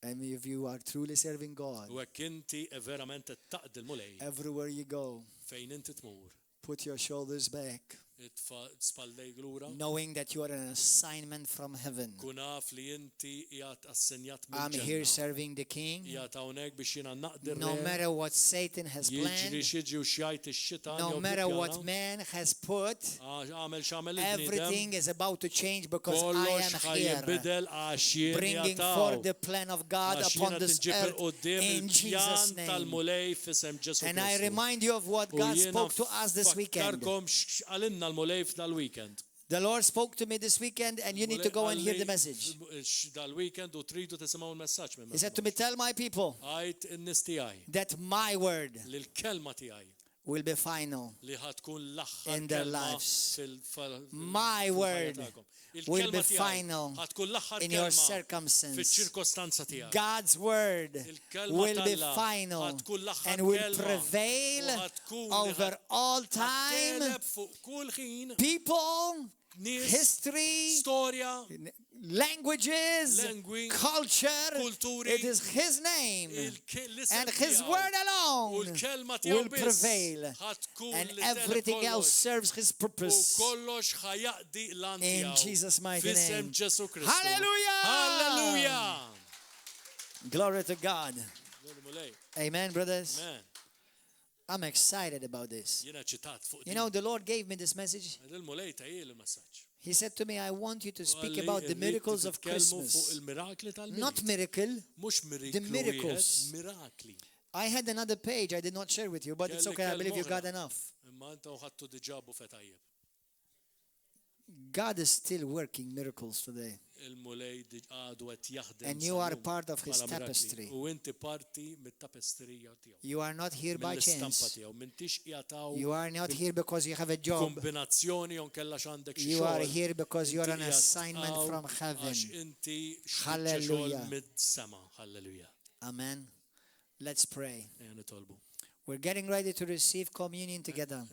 And if you are truly serving God, U hekk inti verament taqdi l-mulej everywhere you go, fejn inti tmur. put your shoulders back. Spallej lura. knowing that you are an assignment from heaven. Kun naf li inti qiegħed assenjat I'm mill-ġenna. here serving the King. Qiegħed hawnhekk biex jiena naqdir No matter what Satan has jiġri planned, x'jiġri u x'jgħid ix-xitan no jew matter what ppjana. man has put, Għamel x'għamel il-bniedem. everything is about to change because I Kollox am here, ħajinbidel għax jien bringing jataw. forth the plan of God Għax upon jiena this tinġib earth il-qudiem in Jesus' il-pjan name. tal-mulej f'isem Ġesu And I Kristu. remind you of what U God jiena spoke to us this weekend. fakkarkom x'qalinna l-mulej f'dal-weekend. The Lord spoke to me this weekend, and you need to go and hear the message. Dal-weekend u tridu tisimgħu l-messaġġ minn He said to me, tell my people Għajt in-nies tiegħi that my word li l-kelma tiegħi will be final li ħatkun l-aħħar in their kelma lives. fil- My word will Il-kelma be tiegħi final ħatkun l-aħħar in your kelma circumstance. fiċ-ċirkostanza tiegħek. God's word Il-kelma will be tal-Alla final ħatkun l-aħħar and will kelma prevail u ħatkun li over all time, ħatteleb fuq kull ħin people, nies, history, storja, languages, lengwi, culture. kulturi, It is His name l-isem and His tiegħu word u alone l-kelma will tiegħu biss prevail, ħatkun and li teleb everything else kollox. serves His U purpose. kollox ħajaqdi l-an In tiegħu. Jesus' mighty F'isem name. Ġesu Kristu. Hallelujah! Hallelujah! Glory to God. Amen, brothers. Man, I'm excited about this. jiena ċitat fuq You know, the Lord gave me this message. il-mulej ta' il-messaġġ. He said to me, I want you to speak about the miracles of fuq Christmas. il-mirakli tal-Milied. Not miracle. Mhux miriklu the miracles. wieħed, mirakli. I had another page I did not share with you, but it's okay. I believe you got enough. Imma inta ħadtu diġà bufet tajjeb. God is still working miracles today. Il-mulej għadu qed jaħdem. And you are sal-lum part of His bħala mirakli. tapestry. U inti parti mit-tapestrija tiegħu. You are not here by Mill-istampa chance. tiegħu. M'intix qiegħataw You are not here because you have a job. kombinazzjoni jew nkella x'għandek xi You are xogħol. here because you are an Inti qiegħed assignment taqgħu from heaven. Għax inti x'biċċa Hallelujah. xogħol mid-sema. Halleluja. Amen. Let's pray. Ejja nitolbu. We're getting ready to receive communion together,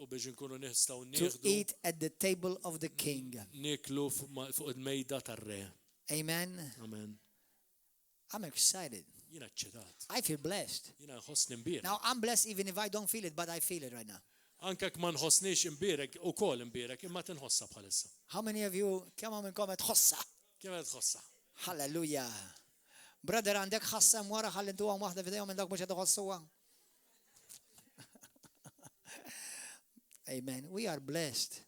U biex inkunu nistgħu to nieħdu eat at the table of the King. niklu fuq il-mejda tar-re. Amen. Amen. I'm excited. Jiena ċċetat. I feel blessed. Jiena nħossni imbierek. Now, I'm blessed even if I don't feel it, but I feel it right now. Anke jekk ma nħossniex imbierek ukoll imbierek imma tinħossha bħalissa. How many of you come on and comment, Hossa? Kif qed tħossha? Hallelujah. Brother, għandek ħassa mwara ħallintu għam waħda fidejhom minn dak mhux qed iħossuha. Amen. We are blessed.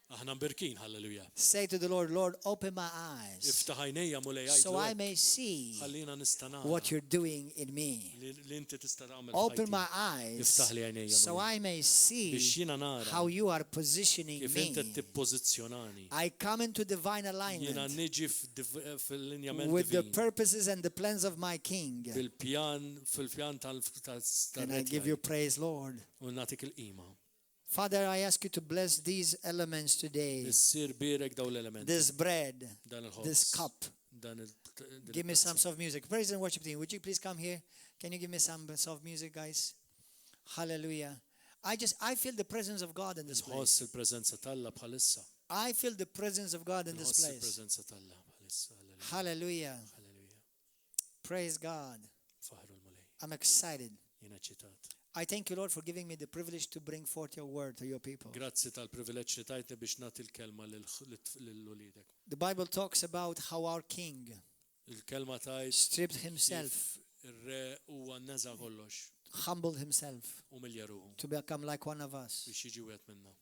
Aħna mbirkin, halleluja. Say to the Lord, Lord, open my eyes Iftaħ għajnejja mulej so I għajdu. may see Ħallina nista' nara what you're doing in me. li inti tista' tagħmel Open f'ħajti. my eyes Iftaħ li għajnejja so mulej. I may Biex see jiena nara how you are positioning kif me. inti tippożizzjonani. I come into divine Jiena alignment niġi fil-linjament with the divin. purposes and the plans of my King. Fil-pjan And I give you praise, Lord. U natik il-qima. Father, I ask you to bless these elements today. Issir birek daw l-elementi. This bread, Dan il-ħoss. this cup. Dan Give me some soft music. Praise and worship team. Would you please come here? Can you give me some soft music, guys? Hallelujah. I feel the presence of God in this place. Nħoss il-preżenza talla bħalissa. I feel the presence of God in this Nħoss place. il-preżenza talla bħalissa. Hallelujah. Halleluja. Praise God. Faħru l-mulej. I'm excited. Jiena ċitat. I thank you, Lord, for giving me the privilege to bring forth your word to your people. Grazzi tal-privileġġ li tajtni biex nagħti l-kelma lil-ulidek. The Bible talks about how our King Il-kelma tajt stripped himself, ir-re huwa neża kollox humbled himself u milja ruħu to become like one of us. biex jiġi wieħed minna.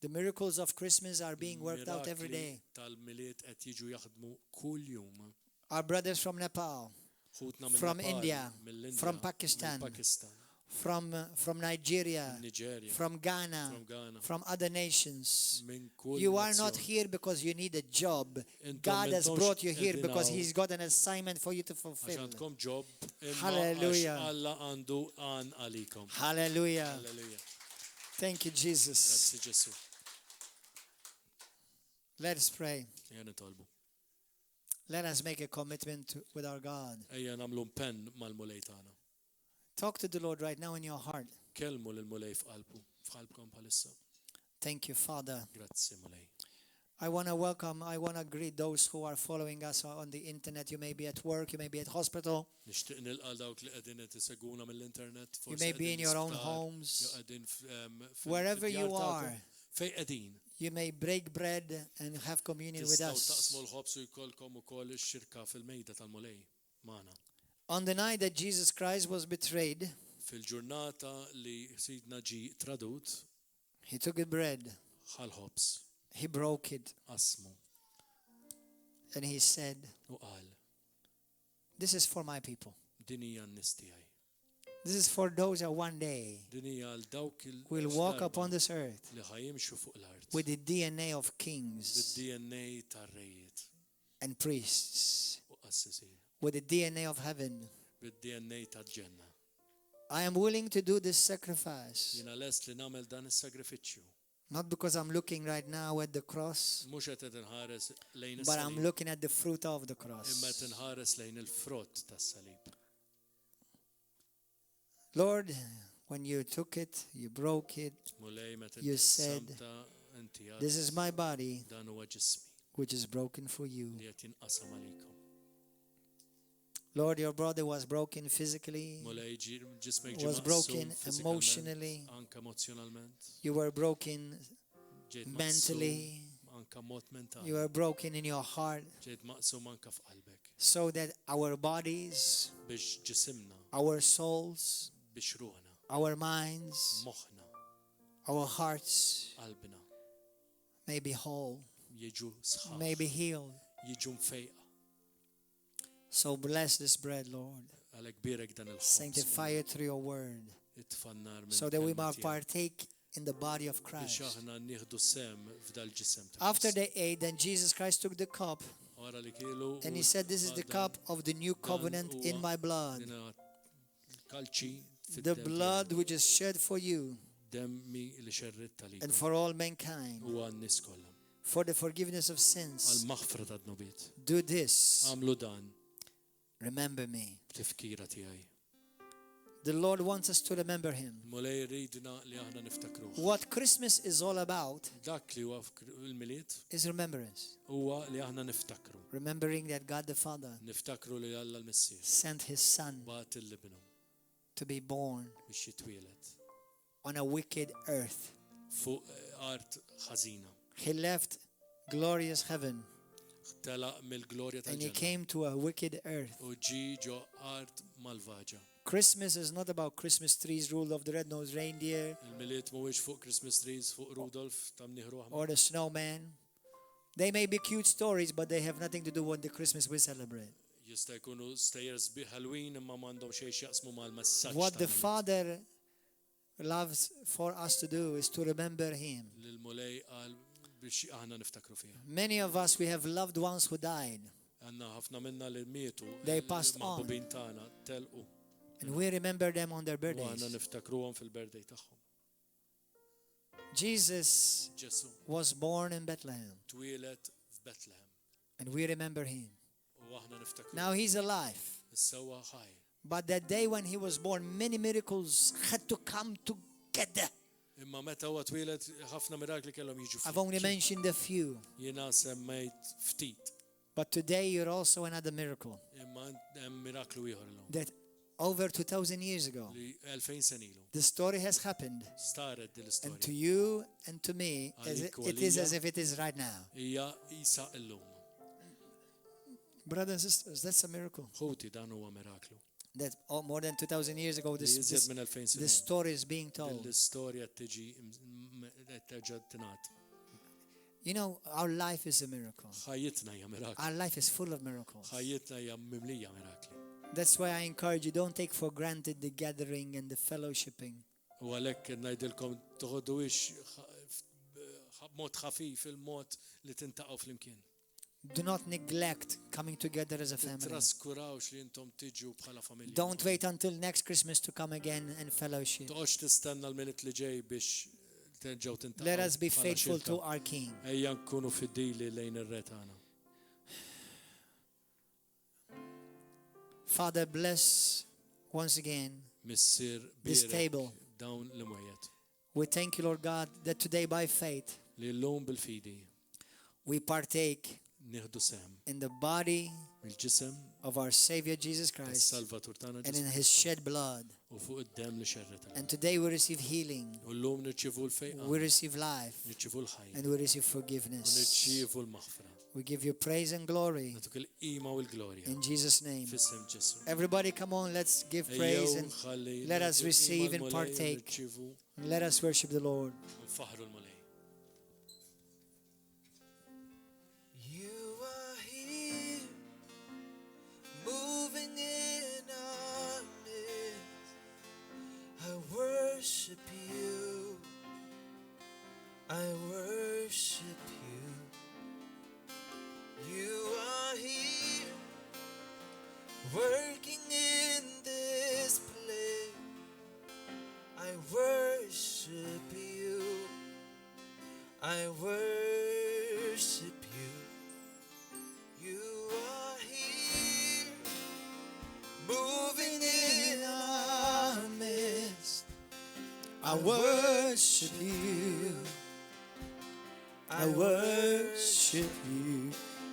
The miracles of Christmas are being worked out every day. Tal-milied qed jiġu jaħdmu kull jum. Our brothers from Nepal, Ħutna from Nepal, India, mill-Indja, from Pakistan, mill-Pakistan, from Nigeria, Nigeria, from Ghana, from Ghana, from other nations. minn kull You are not nazzjon. here because you need a job. Intom God has mintomx brought you here because qegħdin He's got an assignment for you to Għax fulfill. għandkom job imma Hallelujah. għax Alla għandu għan għalikom. Hallelujah. Halleluja. Thank you, Jesus. Grazzi Ġesu. Let us pray. Ejja nitolbu. Let us make a commitment with our God. Ejja nagħmlu pen mal-mulej tagħna. Talk to the Lord right now in your heart. Kelmu lil-mulej f'qalbkom bħalissa. Thank you, Father. Grazzi mulej. I want to greet those who are following us on the internet. You may be at work, you may be at hospital, Nixtieq nilqa' dawk li qegħdin qed isegwuna mill-internet. you forsi may be qegħdin in your own fl-isptar, homes. jew qegħdin Wherever fid-djar you tagħkom. are, Fej qegħdin. You may break bread and have communion with Tistgħu us. taqsmu l-ħobs u jkollkom ukoll ix-xirka fil-mejda tal-mulej magħna. On the night that Jesus Christ was betrayed, Fil-ġurnata li sidna ġi tradut, he took the bread, ħal-ħobs, he broke it, qasmu and he said, u qal, this is for my people. din hija n-nies tiegħi. This is for those that one day Din hija għal dawk will walk upon this earth li ħajimxu fuq l-art with the DNA of kings bid-DNA tar-rejiet and priests, u qassisin, with the DNA of heaven. bid-DNA tal-ġenna. I am willing to do this sacrifice, Jiena lest li nagħmel dan is-sagrifiċċju. not because I'm looking right now at the cross, Mhux qed inħares lejn but I'm is-salib, looking at the fruit of the imma cross. qed inħares lejn il-frott tas-salib. Lord, when you took it, you broke it. Mulej meta You said, tissamta inti għad This is my body, dan huwa ġismi which is broken for you. li qed jinqasam għalikom. Lord, your brother was broken physically. Mulej ġismek Was ġi broken maqsum fiżikalment, emotionally. anke emozjonalment, You were broken ġejt mentally. maqsum anke mod mentali, You were broken in your heart, ġejt maqsum anke f'qalbek so that our bodies, biex ġisimna, our souls, biex ruħna, our minds, moħħna, our hearts qalbna may be whole, jiġu sħaħ, may be healed. jiġu mfejqa. So bless this bread, Lord. Għalhekk birek dan il-ħobs. Sanctify it through your word, Itfannar minn so that we kelma might tiegħek. partake in the body of Biex Christ. aħna nieħdu sem f'dal-ġisem ta' After Krist. they ate, then Jesus Christ took the cup, Wara li kielu and u he said, This is the għadan cup of the new covenant huwa in my blood, dina kalċi the fid-dem blood which is shed for you demmi li xerrit and talikom for all mankind, u għan-nies kollha. for the forgiveness of sins. Għal-maħfra tad-nubiet. Do this. Għamlu dan Remember me. b'tifkira tiegħi. The Lord wants us to remember him. Mulej ridna li aħna niftakruh. What Christmas is all about Dak li huwa il-milied is remembrance. huwa li aħna niftakru. Remembering that God the Father Niftakru li Alla l-Messiħ sent his Son bagħat il-libnu to be born biex jitwielet on a wicked earth. fuq art ħażina. He left glorious heaven Telaq mill-glorja and he tal-ġenna came to a wicked earth. u ġi ġo art malvaġa. Christmas is not about Christmas trees, rule of the red-nosed reindeer, Il-miliet mhuwiex fuq Christmas trees, fuq Rudolf tam nieħru or the snowman. They may be cute stories, but they have nothing to do with the Christmas we celebrate. Jista' jkunu stejjers bi Halloween imma m'għandhom xejn x'jaqsmu mal-messaġġ. What the Father loves for us to do is to remember him. Lil-mulej qal biex aħna niftakru fiha. Many of us, we have loved ones who died, Għandna ħafna minna li mietu They passed on. maħbubin tagħna telqu and we remember them on their u aħna birthdays. niftakruhom fil-birthday tagħhom. Jesus Ġesu was born in Bethlehem, twielet f'Bethlehem and we remember him. u aħna niftakru. Now he's alive. Issewwa ħaj. But that day when he was born, many miracles had to come together. Imma meta huwa twielet ħafna mirakli kellhom jiġu I've only mentioned a few. Jiena semmejt ftit. But today you're also another miracle. Imma hemm miraklu ieħor illum That over 2,000 years ago, li 2000 sen ilu. the story has happened. Staret din And to l-istorja. you and to me, as Għalik u it is għalija. as if it is right now. Hija isa illum. Brothers and sisters, that's a miracle. Ħuti dan huwa miraklu. That more than 2,000 years ago, Li jiżjed minn 2000 sen. this story is being told. L-istorja tiġi terġa' tingħad. You know, our life is a miracle. Ħajjitna hija miraklu. Our life is full of miracles. Ħajjitna hija mimlija mirakli. That's why I encourage you, don't take for granted the gathering and the fellowshipping. U għalhekk ngħidilkom toħodux mod ħafif il-mod li tintaqgħu flimkien. Do not neglect coming together as a family. Traskurawx li intom tiġu bħala familja. Don't wait until next Christmas to come again and fellowship. Toqgħodx tistenna l-minut li ġej biex terġgħu tintaqgħu. Let us be bħala faithful xilta. to our King. Ejja nkunu fidili lejn ir-re tagħna. Father, bless once again Missier this birek table. dawn l-imwejjed. We thank you, Lord God, that today by faith Li llum bil-fidi we partake nieħdu sem in the body mill-ġisem of our Savior Jesus Christ tas-Salvatur tagħna and in His shed blood. u fuq id-dem li xerreta. And today we receive healing, U llum nirċievu l-fejqa, we receive life, nirċievu l-ħajja, and we receive u forgiveness. nirċievu l-maħfra. We give you praise and glory Natuk il-qima u l-glorja. in Jesus' name. Fis-sem Ġesu. Everybody, come on, let's give praise and let us receive and partake. nirċievu And let us worship the Lord. u nfaħru l-mulej. You are here, moving in our midst. I worship you. I worship you. You are here, working in this place. I worship you. I worship you. You are here, moving in our midst. I worship you. I worship you.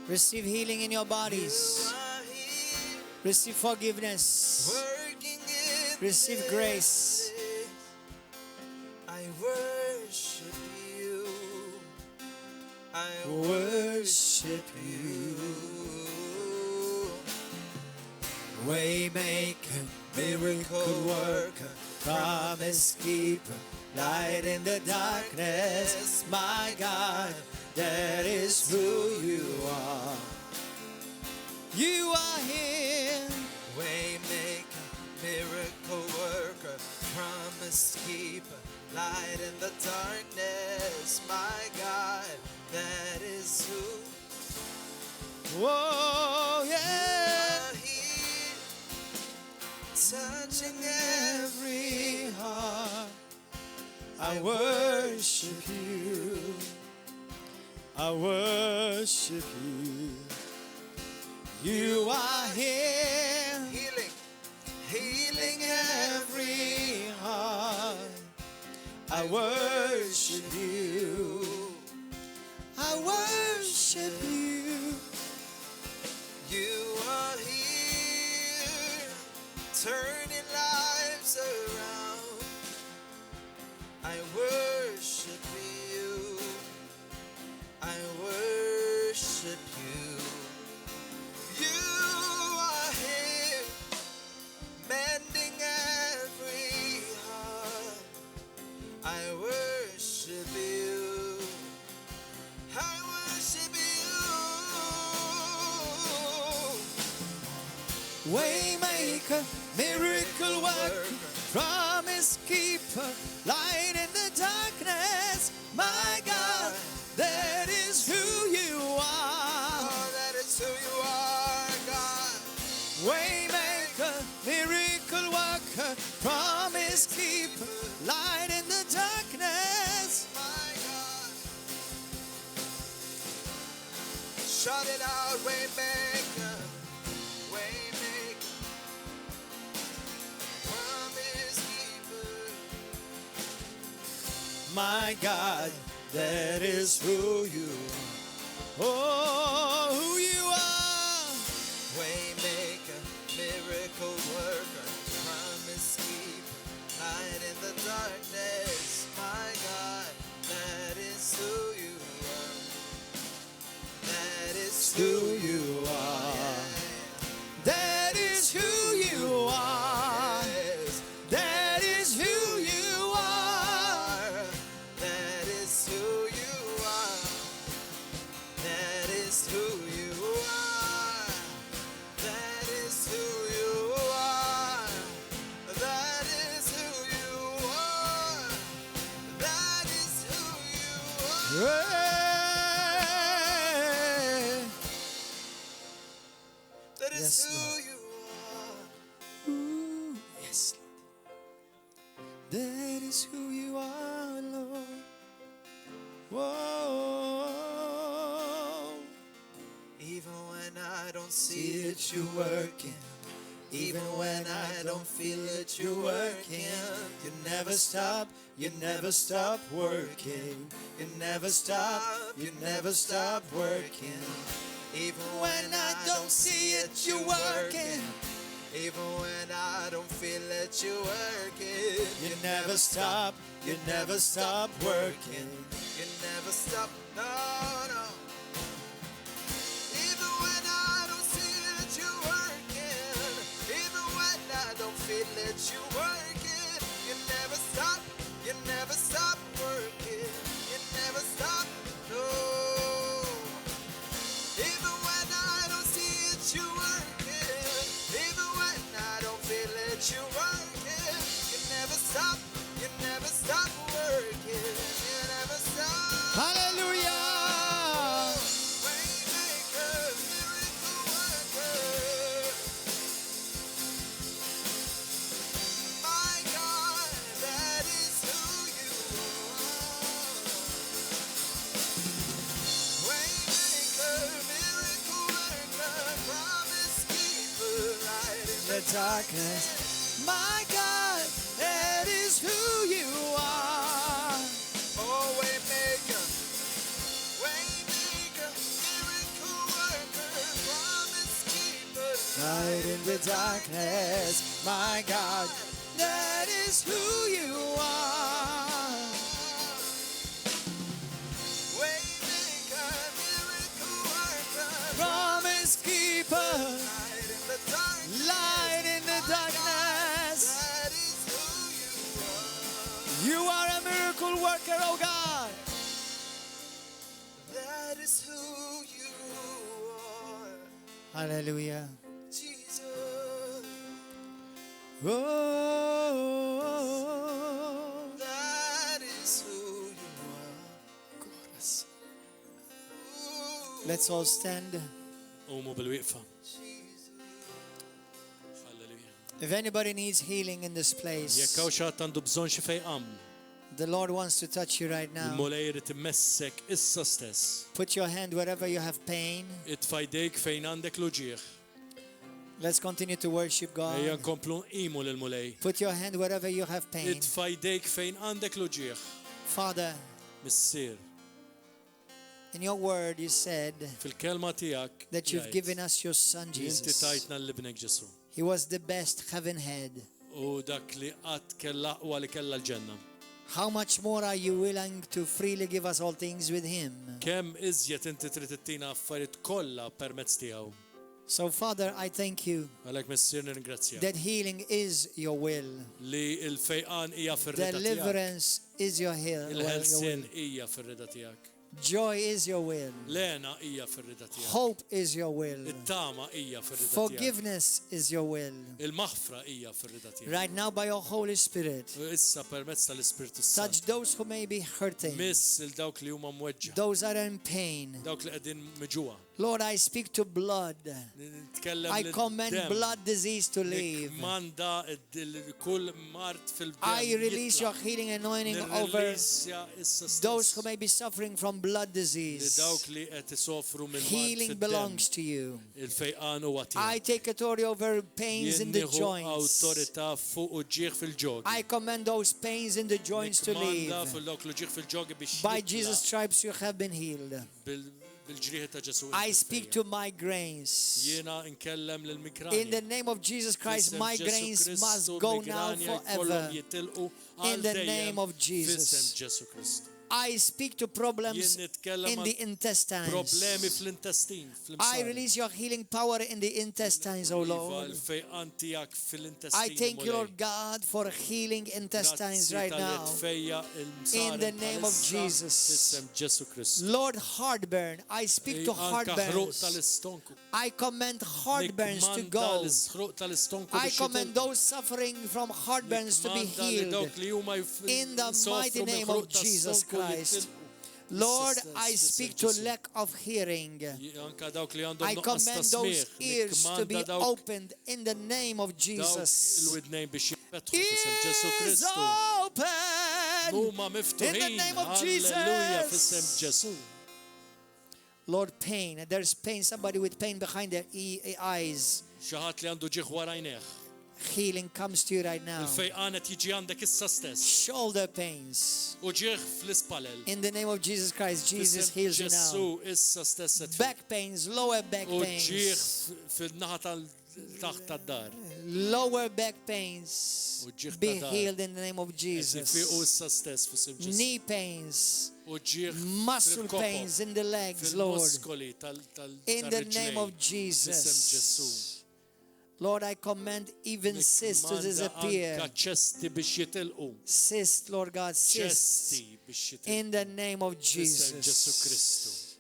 Receive healing in your You bodies. are here, Receive forgiveness. working in Receive this grace. place. I worship you. I Worship you. Waymaker, miracle worker, promise keeper, light in the darkness. My God, that is who you are. You are here. Waymaker, miracle worker, promise keeper, light in the darkness. My God, that is who Whoa, you yeah. are here, touching every heart. I worship you. I worship you. You are here, Healing, healing every heart. I worship you. I worship you. you are here, turning lives around. I worship you. I worship you. You are here, mending every heart. I worship you. I worship you. Waymaker, miracle worker, promise keeper, light in the darkness. My God, that is who you are. Oh, that is who you are, God. Waymaker, miracle worker, promise keeper, light in the darkness. My God. Shout it out, Waymaker. Waymaker. Promise keeper. My God, that is who you are. Oh, who you are. Waymaker, miracle worker, promise keeper, light in the darkness. My God, that is who you are. That is Who you are. That is who you are. Yes. That is who you are. That is who you are. That is who you are. That is who you are. That is who you are. That is who you are. Hey. That is Yes, who Lord. you are. Ooh, yes, Lord. That is who you are, Lord. Whoa. Even when I don't see it, you're working. Even when I don't feel it, you're working. You never stop, you never stop working. You never stop, you never stop working. Even when I don't see it, you're working. Even when I don't feel it, you're working. You never stop working. You never stop, no, no. Even when I don't see it, you're working. Even when I don't feel it, you're working. You never stop working. You never stop, no. Even when I don't see it, you're working. Even when I don't feel it, you're working. You never stop working. You never stop. Hallelujah. Waymaker, miracle worker. My God, that is who you are. Waymaker, miracle worker, promise keeper, light in the darkness. My God, that is who you are. Oh, waymaker, miracle worker, promise keeper, Light in the darkness. My God, that is who you are. Waymaker, miracle worker, Promise keeper. light in the darkness. Light in the darkness. That is who you are. You are a miracle worker, oh God. That is who you are, Hallelujah. Jesus. Oh. That is who you are. Ooh, Let's all stand. قوموا بالوقفة. Jesus. هللويا. If anybody needs healing in this place, جاك هاو شات عنده بزون شفاء أم. the Lord wants to touch you right now. المولاي يريد تمسك إسا ستاس. Put your hand wherever you have pain. اتفايديك فين عندك لوجيخ. Let's continue to worship هيا God. نكملوا نقيموا للمولاي. Put your hand wherever you have pain. اتفايديك فين عندك لوجيخ. Father, بالسير. in your word you said في الكلمة تياك. that you've given us your son أنت Jesus. تايتنا لابنك جسو. He was the best heaven head. ودك اللي قد كلا أقوى لكلا الجنة. How much more are you willing to freely give us all things with him? كم إزيت أنت تريد تدينا أفرد كلها permits تياو. So Father, I thank you عليك مسير نرجع. that healing is your will. للفيقان إياه في الرضا تياك. Deliverance is your will. الهلسين إياه في الرضا تياك. Joy is your will. لينا إياه في الرضا تياك. Hope is your will. التامة إياه في الرضا تياك. Forgiveness is your will. المغفرة إياه في الرضا تياك. Right now by your Holy Spirit, وإسا permits للسبيرتو touch السانت. those who may be hurting, مس الدوك اللي هم موجه. those that are in pain. دوك اللي قاعدين مجوع. Lord, I speak to blood. نتكلم I command للدم. blood disease to leave. ماندا كل مرض في الدم. I release your healing anointing over نرليس يا إسا those who may be suffering from blood disease. لدوك اللي تسافروا من Healing belongs to you. الفيقان واتيا. I take authority over pains in the joints. أوتوريتا فوق وجيخ في الجوج. I command those pains in the joints to leave. ماندا في اللوك لجيخ في الجوج By Jesus' stripes you have been healed. بالجريحة تجسوا. I speak to migraines. ينا نكلم للميكران. In the name of Jesus Christ, migraines must go now forever. In the name of Jesus. I speak to problems in the intestines. problemi fl-intestin. I release your healing power in the intestines, O Lord. I thank you, Lord God, for healing intestines right now. In the name of Jesus. Lord, heartburn. I speak to heartburns. I command heartburns to go. I command those suffering from heartburns to be healed. In the mighty name of Jesus Christ. Lord, I speak to lack of hearing. I command those ears to be opened in the name of Jesus. Ears open in the name of Jesus. Lord, pain. There's pain. Somebody with pain behind their eyes. Healing comes to you right now. Il-fejqan qed jiġi għandek issa stess. Shoulder pains. U ġieħ fl-ispalel. In the name of Jesus Christ, Jesus heals you now. Ġesu issa stess qed Back pains, lower back u ġieħ pains. fil-naħa tal-taħt tad-dar. Lower back pains. Be healed in the name of Jesus. Fiqu issa stess fis-isem Ġesu. Knee pains. U ġieħ Muscle pains in the legs, Lord. fil-muskoli In the name of Jesus. Lord, I command even cysts to disappear. Cysts, Lord God, cysts. In the name of Jesus.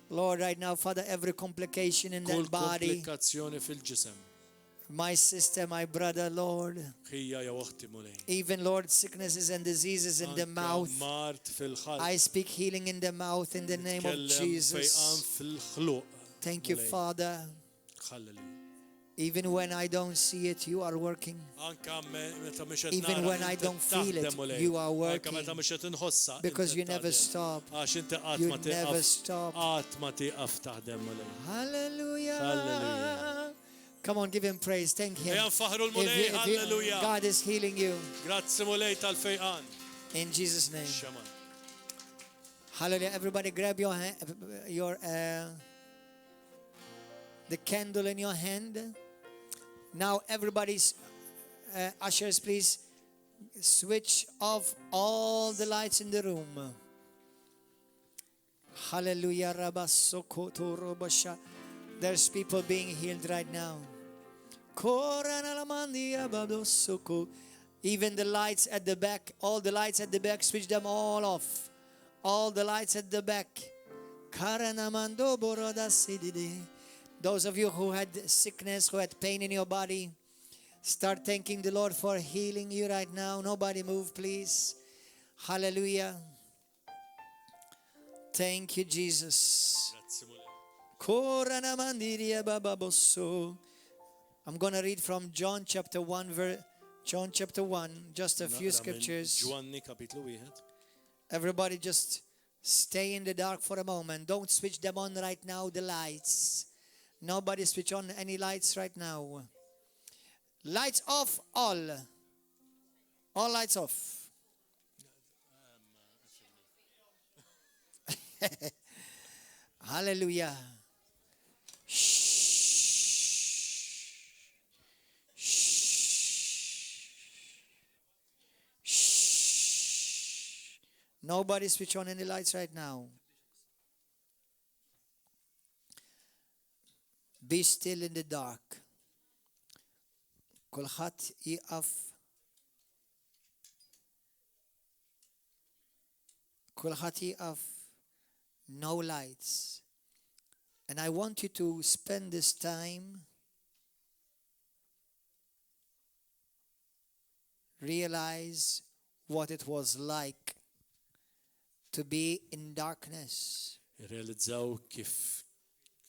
Lord, right now, Father, every complication in that body, my sister, my brother, Lord, even, Lord, sicknesses and diseases in the mouth, I speak healing in the mouth in the name of Jesus. Thank you, Father. Even when I don't see it, you are working. Even when I don't feel it, you are working. Because you never stop. You never stop. Hallelujah. Come on, give him praise. Thank him. If God is healing you. In Jesus' name. Hallelujah. Everybody grab the candle in your hand. Now everybody's ushers, please switch off all the lights in the room. Hallelujah. There's people being healed right now. Even the lights at the back, all the lights at the back, switch them all off. All the lights at the back. Those of you who had sickness, who had pain in your body, start thanking the Lord for healing you right now. Nobody move, please. Hallelujah. Thank you, Jesus. I'm going to read from John chapter 1, just a few scriptures. Everybody just stay in the dark for a moment. Don't switch them on right now, the lights. Nobody switch on any lights right now. Lights off, all. All lights off. Hallelujah. Shh. Shh. Shh. Nobody switch on any lights right now. Be still in the dark. Kulħadd jiqaf. Kulħadd jiqaf. No lights. And I want you to spend this time realize what it was like to be in darkness. Realizzaw kif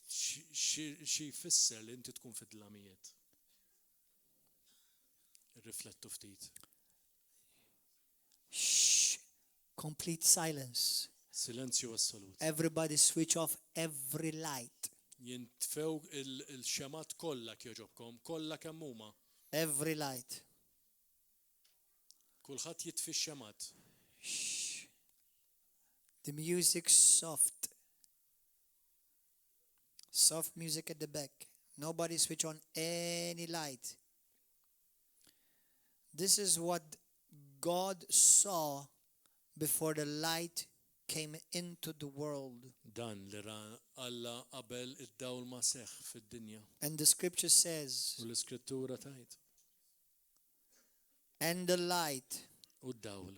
xi jfisser li inti tkun fid-dlamijiet. Irriflettu ftit. Shh. Complete silence. Silenzju assolut. Everybody switch off every light. Jintfew il-xemat kollha kjoġobkom, kollha kemm huma. Every light. Kulħadd jitfi x-xemat. Shh. The music soft. Soft music at the back. Nobody switch on any light. This is what God saw before the light came into the world. Dan li ra Alla qabel id-dawl ma seħħ fid-dinja. And the scripture says, U l-iskrittura tajt. And the light U d-dawl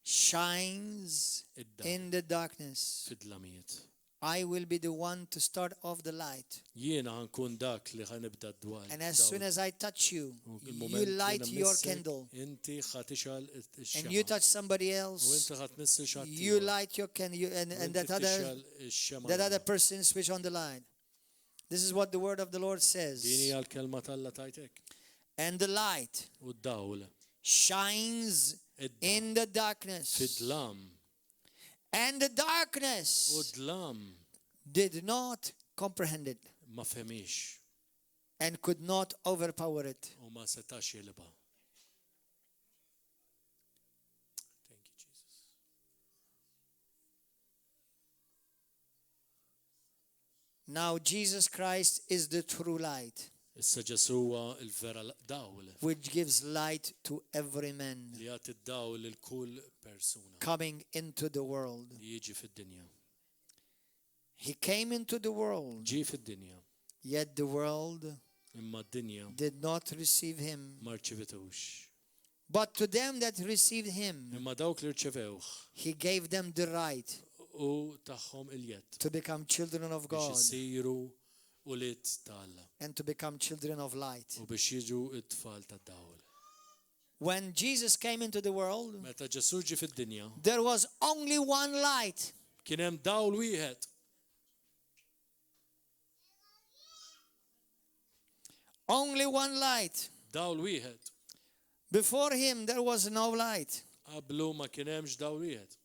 shines in the darkness. fid-dlamijiet. I will be the one to start off the light. Jiena ħankun dak li ħanibda d-dwar. And as soon as I touch you, you light your candle. Inti ħatixal ix-xema. And you touch somebody U else, inti ħatmissel xatt you light your candle, and that other person switch on the light. This is what the word of the Lord says. Dini hija l-kelma tal-Alla tajtek. And the light U d-dawl shines in the darkness. fid-dlam. And the darkness U d-dlam did not comprehend it. ma femix. and could not overpower it. وما setax jelibha. Thank you, Jesus. Now Jesus Christ is the true light, Issa Ġesu huwa l-vera dawl which gives light to every man li jagħti d-dawl lil kull persuna coming into the world. li jiġi fid-dinja. He came into the world, Ġi fid-dinja, yet the world imma d-dinja did not receive him. ma rċevitux. But to them that received him, Imma dawk li rċevewh he gave them the right u tagħhom il-jett to become children of biex God isiru ulied ta' Alla and to become children of light. u biex jiġu t-tfal tad-dawl. When Jesus came into the world, Meta Ġesu ġie fid-dinja, there was only one light. kien hemm dawl wieħed. Only one light. Dawl wieħed. Before him, there was no light. Qablu ma kien hemmx dawl wieħed.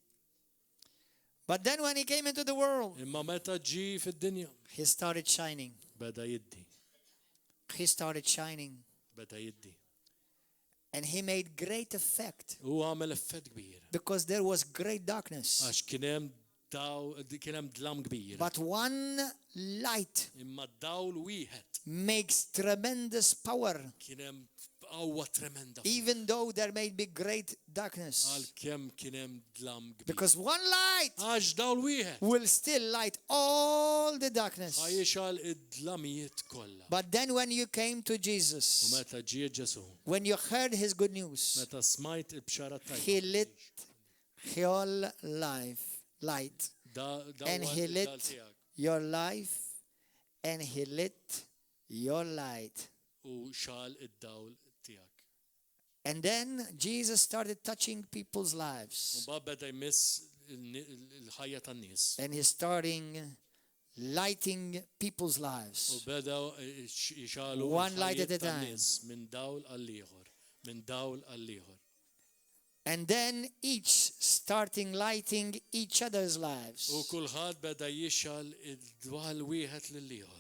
But then when he came into the world, Imma meta ġie fid-dinja, he started shining. beda jiddi, He started shining. beda jiddi. And he made great effect U għamel effett kbir. because there was great darkness. Għax kien hemm dlam kbir. But one light Imma dawl wieħed makes tremendous power, kien hemm qawwa tremenda. even though there may be great darkness. Għalkemm kien hemm dlam kbir. Because one light Għax dawl wieħed will still light all the darkness. ħajjexal id-dlamijiet kollha. But then when you came to U Jesus, meta ġie Ġesu, when you heard his good news, meta smajt il-bxara he lit your light. And he lit your life, and he lit your light. u xal id-dawl tiegħek. And then Jesus started touching people's U lives. mbagħad beda jmiss il-ħajja tan-nies. And he's starting lighting people's U lives. beda jxalu One light at a time. tan-nies minn dawl għall-ieħor, minn dawl għall-ieħor. And then each starting lighting each other's lives. U kulħadd beda jixal id-dwal wieħed lill-ieħor.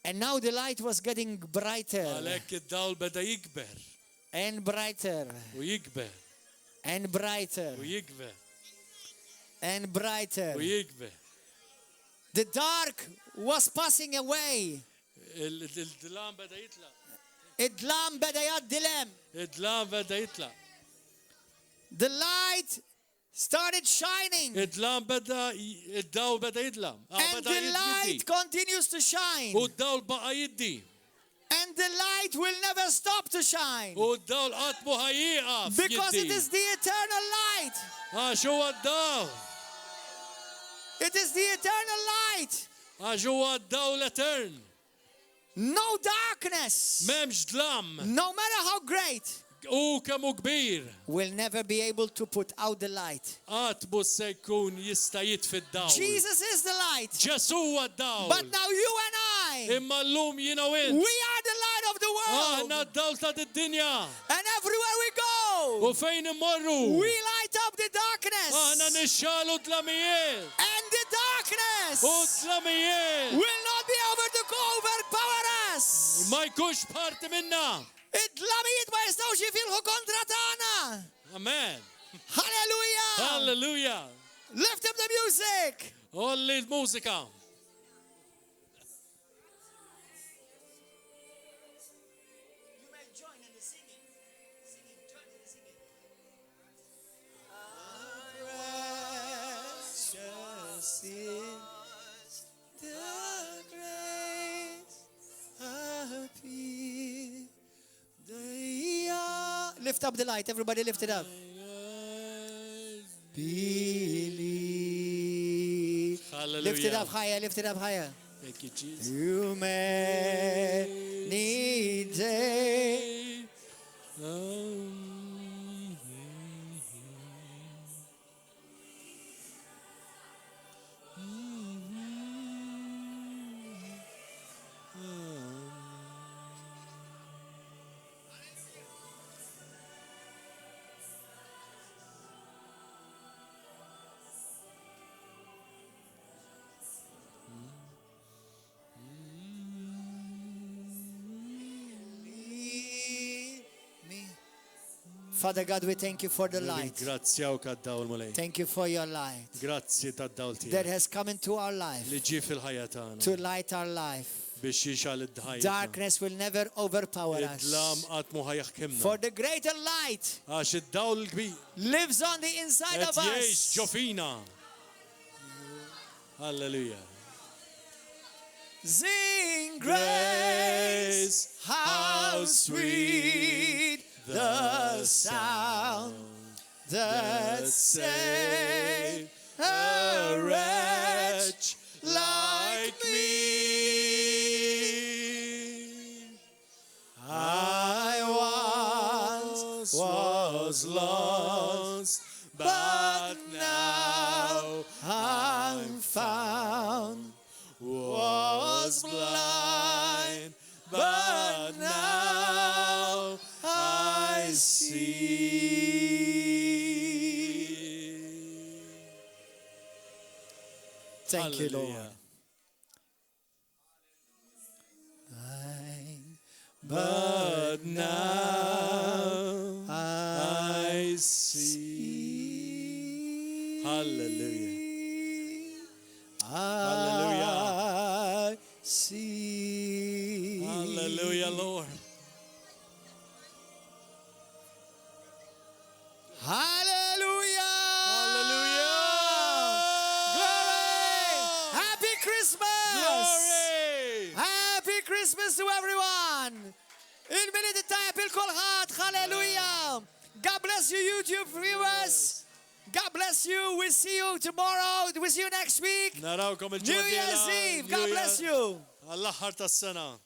And now the light was getting brighter Għalhekk id-dawl beda jikber and brighter u jikber and brighter u jikber and brighter. u jikber. The dark was passing away. Il-dlam beda jitlaq. Idlam beda yaddilem. Id-dlam beda jitlaq. The light started shining. Id-dlam beda id-dawl beda jidlam. And the light continues to shine. U d-dawl baqa jiddi. And the light will never stop to shine. U d-dawl qatt mu ħajjiqaf Because it jiddi. is the eternal light. Għax huwa d-dawl. It is the eternal light. Għax huwa d-dawl etern. No darkness, M'hemmx dlam. no matter how great, U kemm hu kbir. will never be able to put out the light. Qatt mhux se jkun jista' jitfi d-dawl. Jesus is the light. Ġesu huwa d-dawl. But now you and I, Imma llum jiena u we int. are the light of the world. Aħna d-dawl ta' d-dinja. And everywhere we U go, fejn immorru. we light up the Aħna darkness. nixxalu d-dlamijiet. And the darkness U d-dlamijiet. will not be able to overpower us. Ma jkunx parti minna. Id-dlamijiet ma jistawx jifilħu kontra tagħna. Amen. Hallelujah. Hallelujah. Lift up the music. Olli l-mużika. You may join in the singing. Join in the singing. Precious is the grace appear. Lift up the light, everybody lift it up. Believe. Hallelujah. Lift it up higher, lift it up higher. Thank you, Jesus. You may need it. Father God, we thank you for the light. Ringrazzjawk għad-dawl mulej. Thank you for your light Grazzi tad-dawl that tiegħek. has come into our life Li ġie fil-ħajja tagħna to light our life. biex jixal id-ħajja. Darkness will never overpower Id-dlam us. qatt mu ħajjaħkimna. For the greater light Għax id-dawl kbir lives on the inside qed of jgħix us. ġo fina. Halleluja. Sing grace, how sweet the sound that saved a wretch like me. I once was lost, but now I'm found. Was blind, but now I see. Thank you, Lord. But now I see. Hallelujah. I see. Hallelujah, Lord. Hallelujah. Hallelujah. Glory. Happy Christmas. Glory. Happy Christmas to everyone. Il-Milied tajab il-kolħat. Hallelujah. God bless you, YouTube viewers. God bless you. We'll see you tomorrow. We'll see you next week. Narawkom New Year's Eve. God bless you. Għall-aħħar tas-sena.